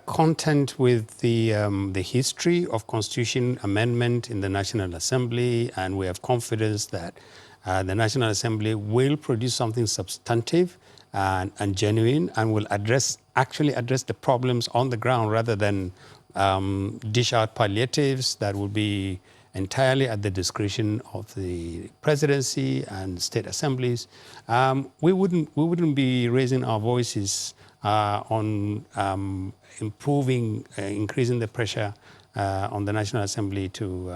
F: content with the history of Constitution amendment in the National Assembly, and we have confidence that the National Assembly will produce something substantive and genuine, and will actually address the problems on the ground rather than dish out palliatives that would be entirely at the discretion of the presidency and state assemblies. We wouldn't be raising our voices on increasing the pressure on the National Assembly to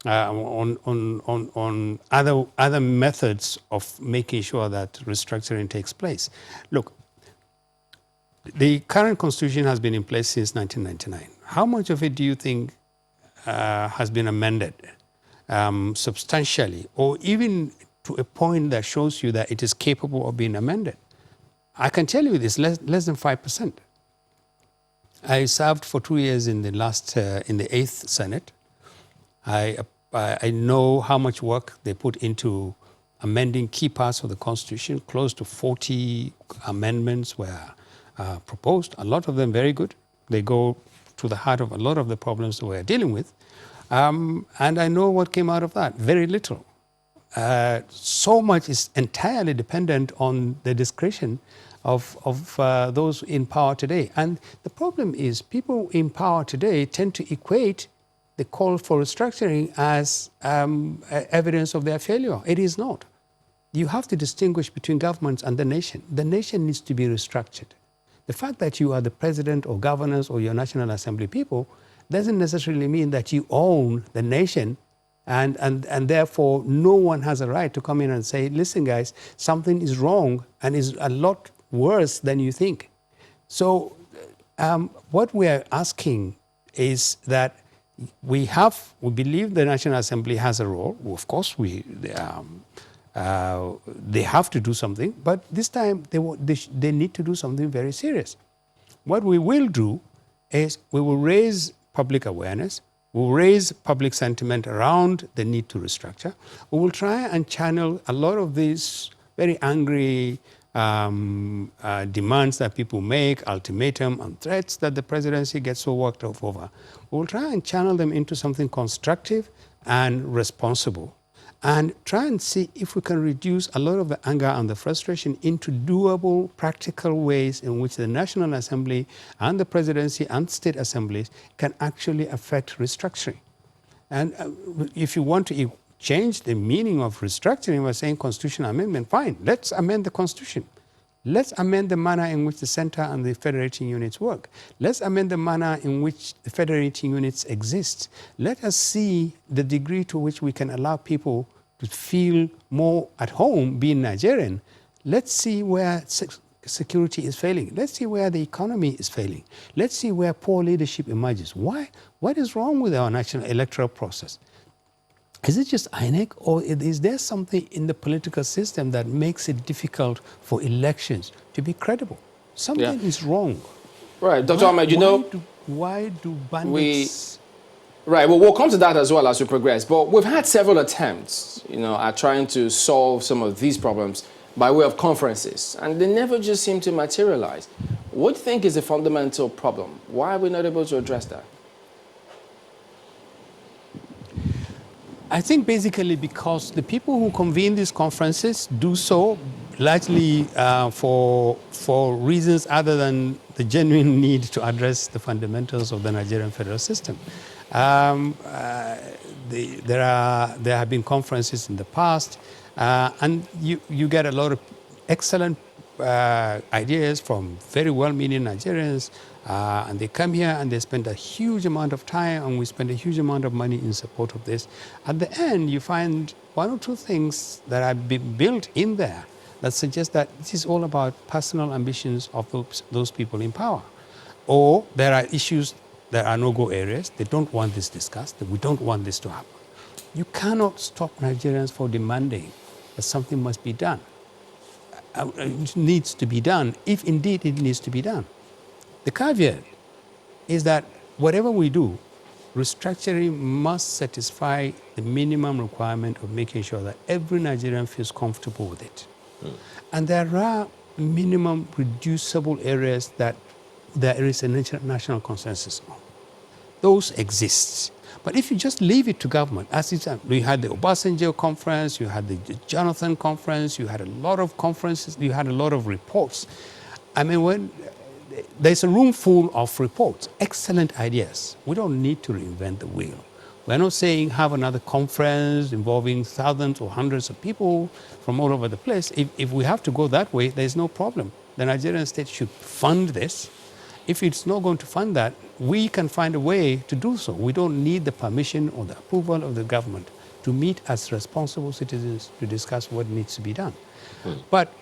F: on other methods of making sure that restructuring takes place. Look, the current constitution has been in place since 1999. How much of it do you think has been amended substantially, or even to a point that shows you that it is capable of being amended? I can tell you this: less than 5%. I served for 2 years in the in the 8th Senate. I know how much work they put into amending key parts of the Constitution. Close to 40 amendments were proposed, a lot of them very good. They go to the heart of a lot of the problems that we're dealing with. And I know what came out of that, very little. So much is entirely dependent on the discretion of those in power today. And the problem is people in power today tend to equate the call for restructuring as evidence of their failure. It is not. You have to distinguish between governments and the nation. The nation needs to be restructured. The fact that you are the president or governors or your National Assembly people doesn't necessarily mean that you own the nation, and therefore no one has a right to come in and say, listen guys, something is wrong and is a lot worse than you think. So what we are asking is that we believe the National Assembly has a role. Of course, they have to do something, but this time they need to do something very serious. What we will do is we will raise public awareness, we will raise public sentiment around the need to restructure. We will try and channel a lot of these very angry demands that people make, ultimatum and threats that the presidency gets so worked up over. We'll try and channel them into something constructive and responsible, and try and see if we can reduce a lot of the anger and the frustration into doable, practical ways in which the National Assembly and the presidency and state assemblies can actually affect restructuring. And if you want to change the meaning of restructuring by saying constitutional amendment, fine, let's amend the Constitution. Let's amend the manner in which the center and the federating units work. Let's amend the manner in which the federating units exist. Let us see the degree to which we can allow people to feel more at home being Nigerian. Let's see where security is failing. Let's see where the economy is failing. Let's see where poor leadership emerges. Why? What is wrong with our national electoral process? Is it just INEC, or is there something in the political system that makes it difficult for elections to be credible? Something is wrong.
A: Right, Dr. Ahmed,
F: why do bandits...
A: Right, well, we'll come to that as well as we progress. But we've had several attempts, at trying to solve some of these problems by way of conferences, and they never just seem to materialize. What do you think is the fundamental problem? Why are we not able to address that?
F: I think basically because the people who convene these conferences do so largely for reasons other than the genuine need to address the fundamentals of the Nigerian federal system. There have been conferences in the past, and you get a lot of excellent ideas from very well-meaning Nigerians, and they come here and they spend a huge amount of time, and we spend a huge amount of money in support of this. At the end, you find one or two things that have been built in there that suggest that this is all about personal ambitions of those people in power. Or there are issues that are no-go areas. They don't want this discussed. We don't want this to happen. You cannot stop Nigerians from demanding that something must be done. It needs to be done, if indeed it needs to be done. The caveat is that whatever we do, restructuring must satisfy the minimum requirement of making sure that every Nigerian feels comfortable with it. And there are minimum reducible areas that there is a national consensus on. Those exist. But if you just leave it to government, as we had the Obasanjo conference, you had the Jonathan conference, you had a lot of conferences, you had a lot of reports. I mean, when there's a room full of reports, excellent ideas. We don't need to reinvent the wheel. We're not saying have another conference involving thousands or hundreds of people from all over the place. If we have to go that way, there's no problem. The Nigerian state should fund this. if it's not going to fund that, we can find a way to do so. We don't need the permission or the approval of the government to meet as responsible citizens to discuss what needs to be done. But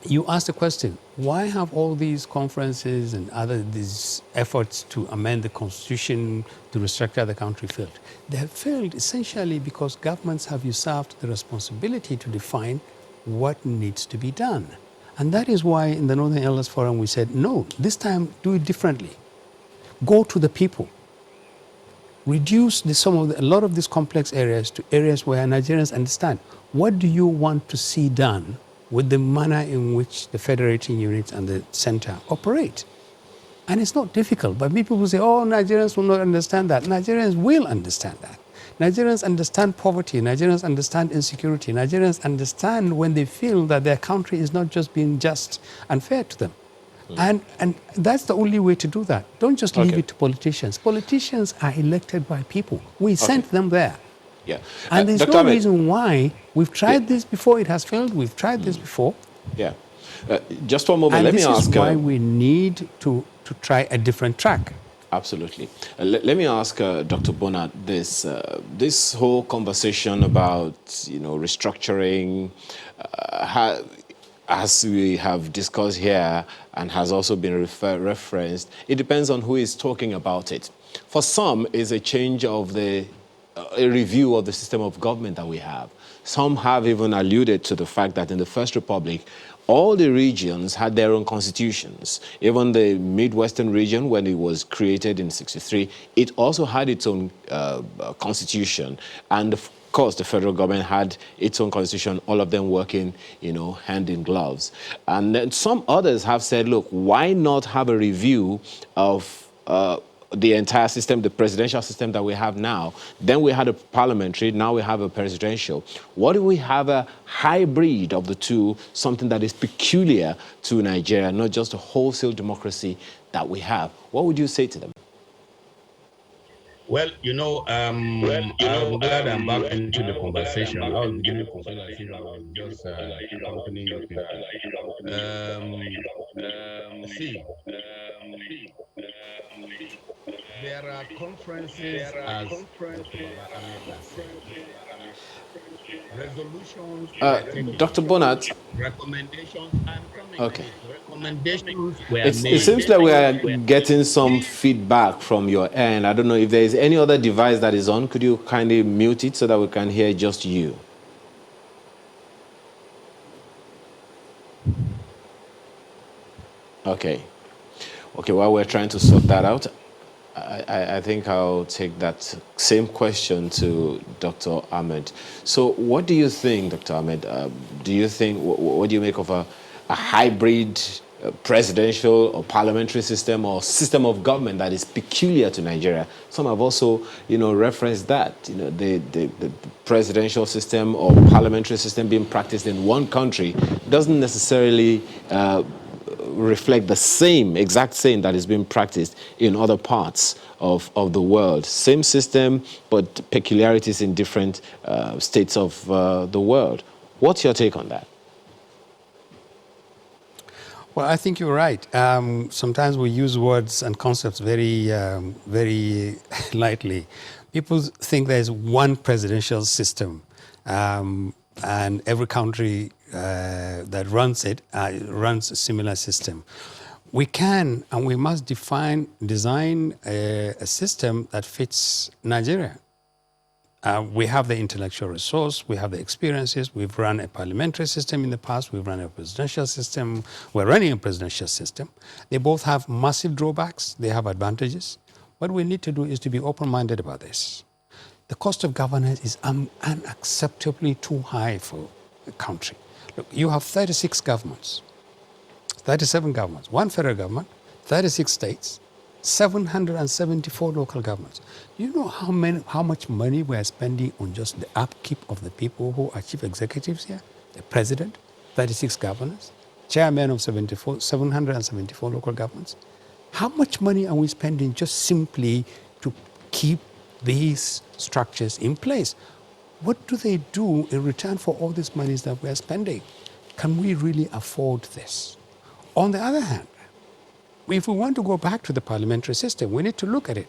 F: you asked the question, why have all these conferences and these efforts to amend the constitution to restructure the country failed? They have failed essentially because governments have usurped the responsibility to define what needs to be done. And that is why in the Northern Elders Forum we said, no, this time do it differently. Go to the people. Reduce a lot of these complex areas to areas where Nigerians understand. What do you want to see done with the manner in which the federating units and the center operate? And it's not difficult, but people will say, oh, Nigerians will not understand that. Nigerians will understand that. Nigerians understand poverty. Nigerians understand insecurity. Nigerians understand when they feel that their country is not just being just and fair to them. And that's the only way to do that. Don't just leave it to politicians. Politicians are elected by people. We sent them there.
C: Yeah.
F: And there's
C: Dr.
F: no
C: Ahmed,
F: reason why. We've tried this before, it has failed. We've tried this before.
C: Yeah. Just one moment.
F: And
C: Let me
F: this
C: ask.
F: is why we need to try a different track.
C: Absolutely. Let me ask Dr. Bonat this. This whole conversation about, restructuring, as we have discussed here and has also been referenced, it depends on who is talking about it. For some, it's a change of a review of the system of government that we have. Some have even alluded to the fact that in the First Republic, all the regions had their own constitutions. Even the Midwestern region, when it was created in '63, it also had its own constitution. And of course, the federal government had its own constitution, all of them working, hand in gloves. And then some others have said, look, why not have a review of the entire system, the presidential system that we have now? Then we had a parliamentary, now we have a presidential. What do we have a hybrid of the two, something that is peculiar to Nigeria, not just a wholesale democracy that we have? What would you say to them?
G: Well, I'm glad I'm back into the conversation. I was beginning to feel like I was just accompanying you people. There are conferences as resolutions.
C: Dr. Bonat.
G: Recommendations.
C: Okay.
G: Recommendations were
C: It
G: made.
C: seems like we are getting some feedback from your end. I don't know if there is any other device that is on. Could you kindly mute it so that we can hear just you? Okay. Okay, while we're trying to sort that out, I think I'll take that same question to Dr. Ahmed. So what do you think, Dr. Ahmed? What do you make of a hybrid presidential or parliamentary system or system of government that is peculiar to Nigeria? Some have also, referenced that, the presidential system or parliamentary system being practiced in one country doesn't necessarily reflect the exact same that is being practiced in other parts of the world. Same system, but peculiarities in different states of the world. What's your take on that?
F: Well, I think you're right. Sometimes we use words and concepts very, very lightly. People think there's one presidential system, and every country that runs it runs a similar system. We can and we must design a system that fits Nigeria. We have the intellectual resource, we have the experiences, we've run a parliamentary system in the past, we've run a presidential system, we're running a presidential system. They both have massive drawbacks, they have advantages. What we need to do is to be open-minded about this. The cost of governance is unacceptably too high for a country. Look, you have 36 governments, 37 governments, one federal government, 36 states, 774 local governments. You know how much money we are spending on just the upkeep of the people who are chief executives here? The president, 36 governors, chairman of 774 local governments. How much money are we spending just simply to keep these structures in place? What do they do in return for all these monies that we are spending? Can we really afford this? On the other hand, if we want to go back to the parliamentary system, we need to look at it.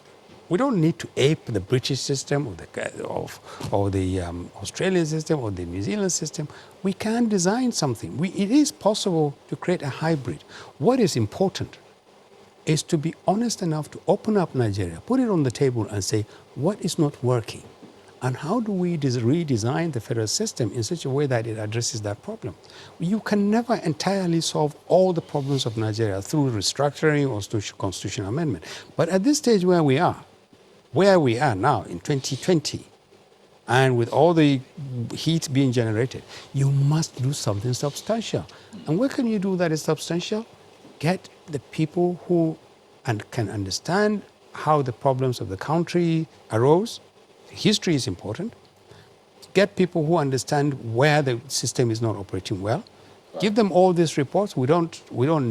F: We don't need to ape the British system or the Australian system or the New Zealand system. We can design something. It is possible to create a hybrid. What is important is to be honest enough to open up Nigeria, put it on the table and say, what is not working? And how do we redesign the federal system in such a way that it addresses that problem? You can never entirely solve all the problems of Nigeria through restructuring or constitutional amendment. But at this stage where we are now in 2020, and with all the heat being generated, you must do something substantial. And where can you do that is substantial? Get the people who can understand how the problems of the country arose. History is important. Get people who understand where the system is not operating well. Give them all these reports. We don't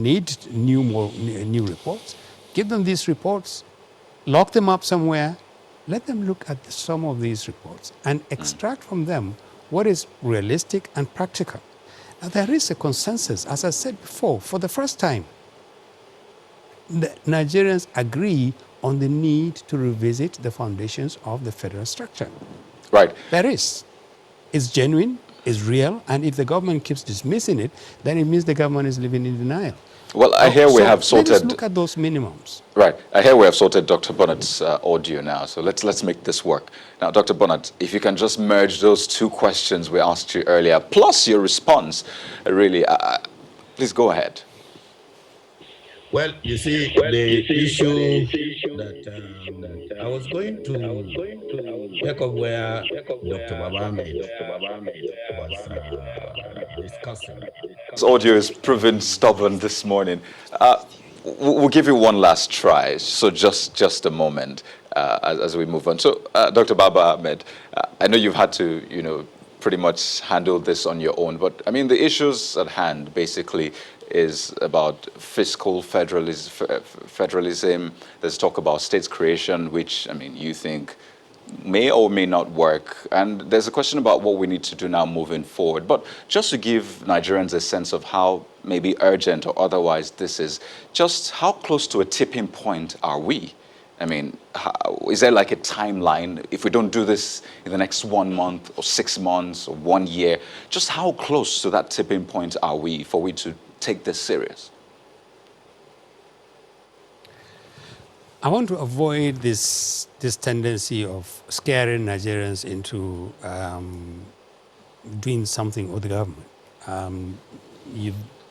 F: need new reports. Give them these reports. Lock them up somewhere. Let them look at some of these reports and extract from them what is realistic and practical. Now, there is a consensus, as I said before, for the first time. The Nigerians agree on the need to revisit the foundations of the federal structure.
B: Right.
F: There is. It's genuine, it's real, and if the government keeps dismissing it, then it means the government is living in denial.
B: Well, I hear we have sorted.
F: Let us look at those minimums.
B: Right. I hear we have sorted Dr. Bonnett's audio now, so let's make this work. Now, Dr. Bonnett, if you can just merge those two questions we asked you earlier, plus your response, really, please go ahead.
G: Well, you see, the issue that I was going to pick up where Dr. Baba-Ahmed was discussing.
B: This audio is proven stubborn this morning. We'll give you one last try, so just a moment as we move on. So, Dr. Baba-Ahmed, I know you've had to, pretty much handle this on your own, but I mean, the issues at hand basically is about fiscal federalism. There's talk about states creation, which, I mean, you think may or may not work. And there's a question about what we need to do now moving forward. But just to give Nigerians a sense of how maybe urgent or otherwise this is, just how close to a tipping point are we? I mean, is there like a timeline? If we don't do this in the next 1 month or 6 months or 1 year, just how close to that tipping point are we for we to take this serious?
F: I want to avoid this tendency of scaring Nigerians into doing something with the government.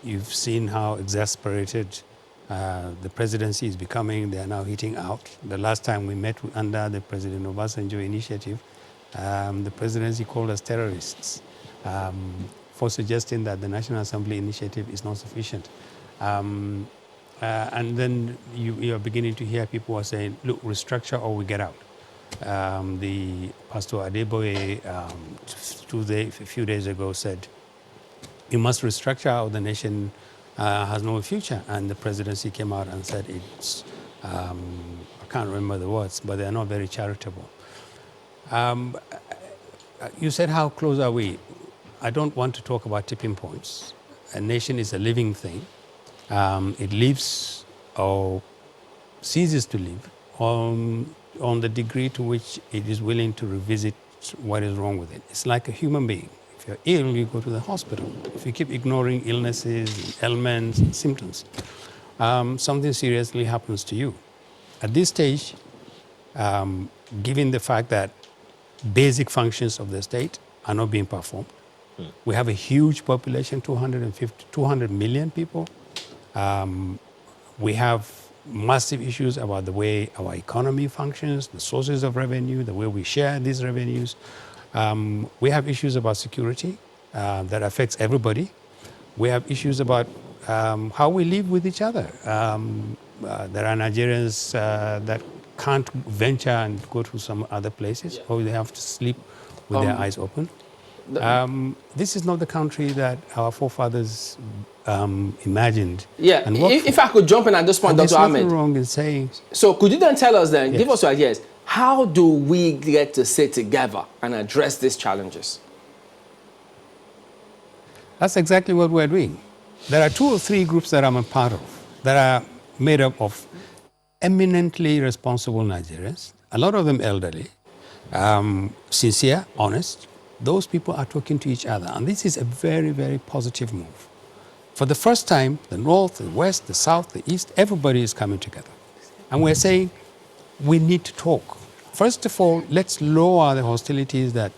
F: You've seen how exasperated the presidency is becoming. They are now hitting out. The last time we met under the President Obasanjo initiative, the presidency called us terrorists for suggesting that the National Assembly initiative is not sufficient. And then you are beginning to hear people are saying, look, restructure or we get out. The Pastor Adeboye a few days ago said, you must restructure or the nation has no future. And the presidency came out and said it's, I can't remember the words, but they are not very charitable. You said, how close are we? I don't want to talk about tipping points. A nation is a living thing. It lives or ceases to live on the degree to which it is willing to revisit what is wrong with it. It's like a human being. If you're ill, you go to the hospital. If you keep ignoring illnesses, ailments, and symptoms, something seriously happens to you. At this stage, given the fact that basic functions of the state are not being performed, we have a huge population, 200 million people. We have massive issues about the way our economy functions, the sources of revenue, the way we share these revenues. We have issues about security that affects everybody. We have issues about how we live with each other. There are Nigerians that can't venture and go to some other places, or they have to sleep with their eyes open. This is not the country that our forefathers imagined.
A: Yeah,
F: and
A: if I could jump in at this point, Dr. Ahmed.
F: There's nothing wrong in saying.
A: So could you then tell us then,
F: Yes.
A: give us your ideas, how do we get to sit together and address these challenges?
F: That's exactly what we're doing. There are 2 or 3 groups that I'm a part of that are made up of eminently responsible Nigerians, a lot of them elderly, sincere, honest. Those people are talking to each other. And this is a very, very positive move. For the first time, the North, the West, the South, the East, everybody is coming together. And we're saying we need to talk. First of all, let's lower the hostilities that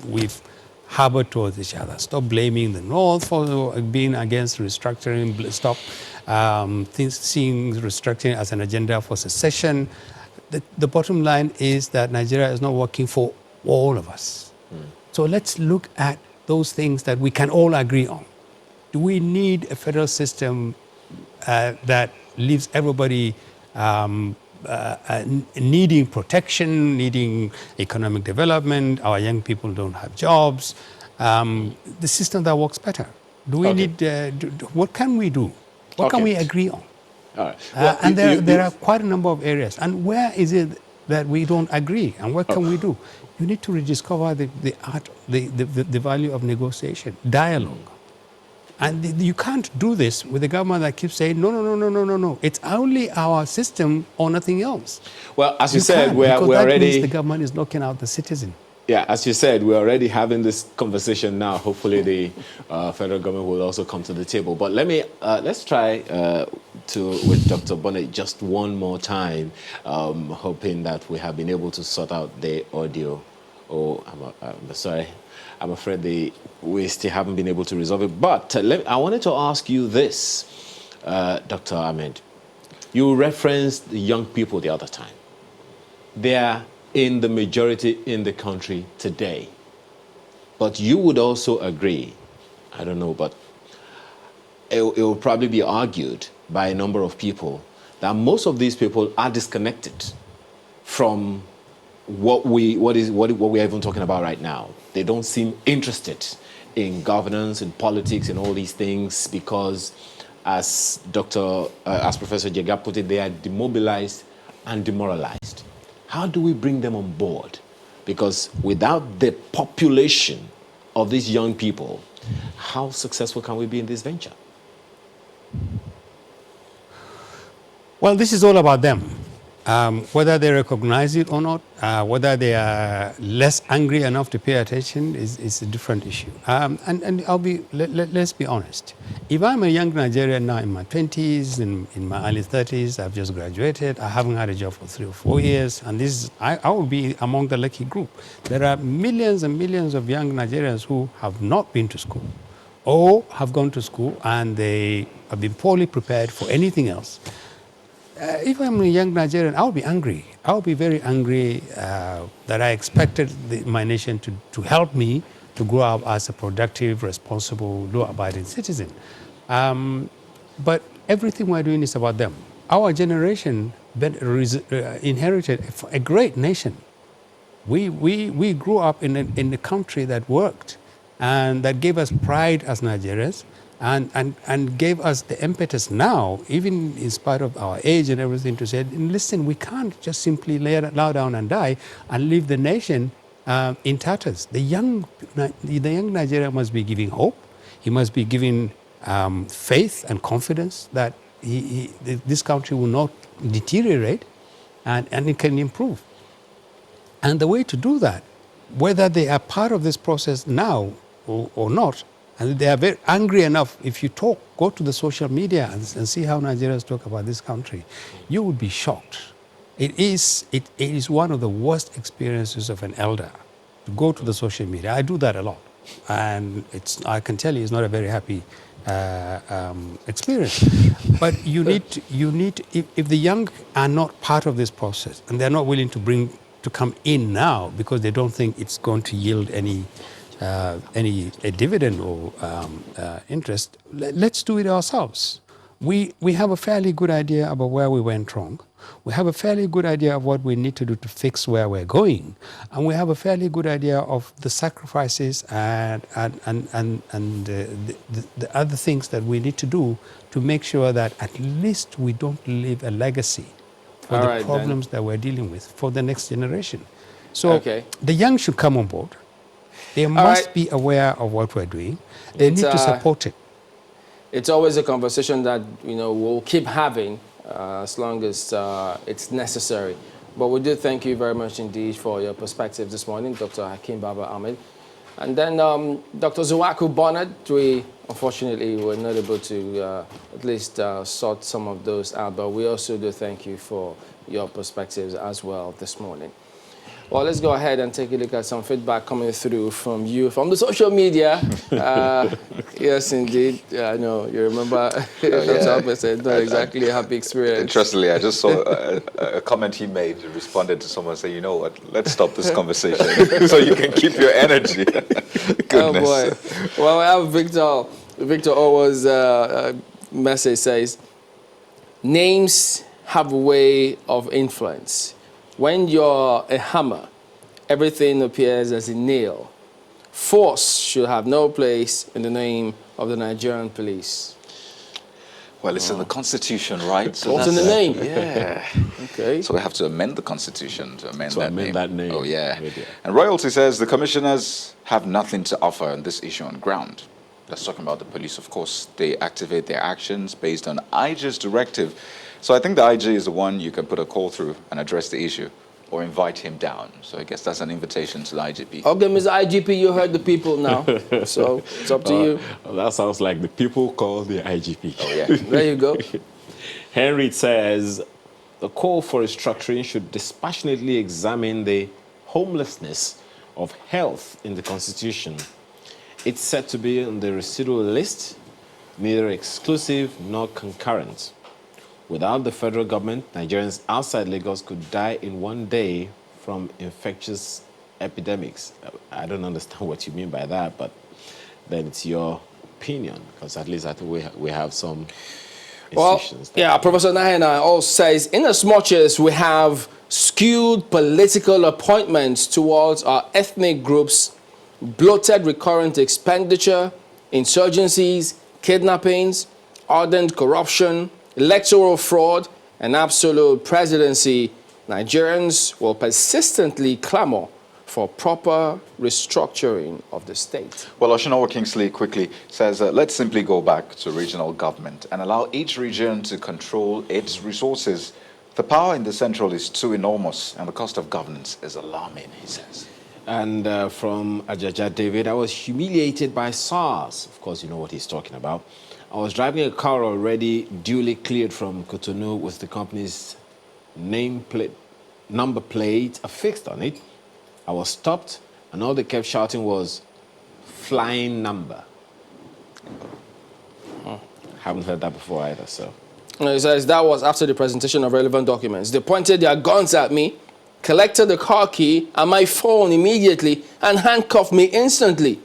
F: we've harbored towards each other. Stop blaming the North for being against restructuring. Stop seeing restructuring as an agenda for secession. The bottom line is that Nigeria is not working for all of us. So let's look at those things that we can all agree on. Do we need a federal system that leaves everybody needing protection, needing economic development? Our young people don't have jobs. The system that works better. Do we need? What can we do? What can we agree on?
C: All right. Well,
F: and there are quite a number of areas. And where is it that we don't agree? And what can we do? You need to rediscover the art, the value of negotiation, dialogue. And you can't do this with a government that keeps saying, no. It's only our system or nothing else.
C: Well, as you said, we're
F: that
C: already...
F: means the government is knocking out the citizen.
C: Yeah, as you said, we're already having this conversation now. Hopefully the federal government will also come to the table. But let's try with Dr. Bonnet just one more time, hoping that we have been able to sort out the audio. Oh, I'm sorry. I'm afraid we still haven't been able to resolve it. But I wanted to ask you this, Dr. Ahmed. You referenced the young people the other time. They are in the majority in the country today. But you would also agree, I don't know, but it will probably be argued by a number of people that most of these people are disconnected from what we are even talking about right now. They don't seem interested in governance and politics and all these things because, as Professor Jega put it, they are demobilized and demoralized. How do we bring them on board? Because without the population of these young people, how successful can we be in this venture?
F: Well, this is all about them. Whether they recognize it or not, whether they are less angry enough to pay attention is a different issue. And let's be honest. If I'm a young Nigerian now in my 20s, in my early 30s, I've just graduated, I haven't had a job for 3 or 4 years, and I will be among the lucky group. There are millions and millions of young Nigerians who have not been to school or have gone to school and they have been poorly prepared for anything else. If I'm a young Nigerian, I'll be angry. I'll be very angry that I expected my nation to help me to grow up as a productive, responsible, law-abiding citizen. But everything we're doing is about them. Our generation inherited a great nation. We grew up in a country that worked and that gave us pride as Nigerians. And gave us the impetus now, even in spite of our age and everything, to say, listen, we can't just simply lay down and die and leave the nation in tatters. The young Nigerian must be giving hope. He must be giving faith and confidence that this country will not deteriorate and it can improve. And the way to do that, whether they are part of this process now or not, and they are very angry enough. If you go to the social media and see how Nigerians talk about this country, you would be shocked. It is one of the worst experiences of an elder to go to the social media. I do that a lot. And I can tell you it's not a very happy experience. But you need if the young are not part of this process and they're not willing to come in now because they don't think it's going to yield any dividend or interest, let's do it ourselves. We have a fairly good idea about where we went wrong. We have a fairly good idea of what we need to do to fix where we're going. And we have a fairly good idea of the sacrifices and the other things that we need to do to make sure that at least we don't leave a legacy for the problems that we're dealing with for the next generation. So the young should come on board. They must be aware of what we're doing. They need to support it.
A: It's always a conversation that we'll keep having as long as it's necessary. But we do thank you very much indeed for your perspective this morning, Dr. Hakeem Baba Ahmed. And then Dr. Zuwaku Bonnet, we unfortunately were not able to at least sort some of those out, but we also do thank you for your perspectives as well this morning. Well, let's go ahead and take a look at some feedback coming through from you, from the social media. Yes, indeed. I know, you remember Dr. Albert said, not exactly a happy experience.
B: Interestingly, I just saw a comment he made, responded to someone saying, you know what, let's stop this conversation so you can keep your energy. Goodness.
A: Oh, boy. Well, we have Victor Owo's message says, names have a way of influence. When you're a hammer, everything appears as a nail. Force should have no place in the name of the Nigerian police.
B: Well, it's in the Constitution, right? So
A: What's in the name?
B: Yeah.
A: Okay.
B: So we have to amend the Constitution to amend that name.
C: that name.
B: Oh, yeah.
C: Really.
B: And Royalty says the commissioners have nothing to offer on this issue on ground. That's talking about the police, of course. They activate their actions based on IG's directive. So I think the IG is the one you can put a call through and address the issue or invite him down. So I guess that's an invitation to the IGP.
A: Okay, Mr. IGP, you heard the people now. So it's up to you.
C: That sounds like the people call the IGP.
B: Oh, yeah.
A: There you go.
C: Henry says the call for restructuring should dispassionately examine the homelessness of health in the Constitution. It's said to be on the residual list, neither exclusive nor concurrent. Without the federal government, Nigerians outside Lagos could die in one day from infectious epidemics. I don't understand what you mean by that, but then it's your opinion, because at least I think we have some
A: Well,
C: institutions.
A: yeah, Professor Nahena also says, in as much as we have skewed political appointments towards our ethnic groups, bloated recurrent expenditure, insurgencies, kidnappings, ardent corruption, electoral fraud, and absolute presidency, Nigerians will persistently clamor for proper restructuring of the state.
B: Well, Oshinowo Kingsley quickly says, let's simply go back to regional government and allow each region to control its resources. The power in the central is too enormous and the cost of governance is alarming, he says.
C: And from Ajaja David, I was humiliated by SARS. Of course, you know what he's talking about. I was driving a car already duly cleared from Cotonou with the company's number plate affixed on it. I was stopped, and all they kept shouting was, flying number. Haven't heard that before either, so.
A: It says that was after the presentation of relevant documents. They pointed their guns at me, collected the car key and my phone immediately, and handcuffed me instantly.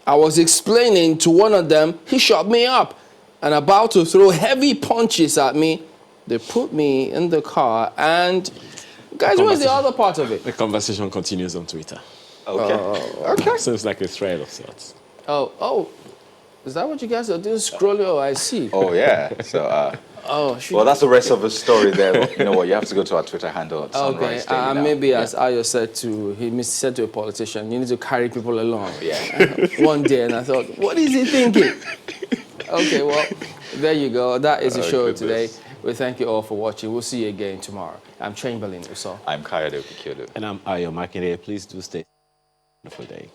A: I was explaining to one of them, he shot me up, and about to throw heavy punches at me. They put me in the car and... Guys, where's the other part of it?
C: The conversation continues on Twitter.
B: Okay.
A: Okay.
C: Seems like a thread of sorts.
A: Oh. Is that what you guys are doing? Scrolling? Oh, I see.
B: Oh, yeah. So, well, that's the rest of the story there. You know what? You have to go to our Twitter handle at Sunrise
A: Okay,
B: Daily now.
A: maybe as Ayo said to a politician, you need to carry people along.
B: Yeah.
A: One day, and I thought, what is he thinking? Okay, well, there you go. That is the show
B: goodness.
A: today. We thank you all for watching. We'll see you again tomorrow. I'm Chamberlain Uso.
B: I'm Kayode Okikiodo.
C: And I'm Ayo Makinde. Please do stay. Wonderful day.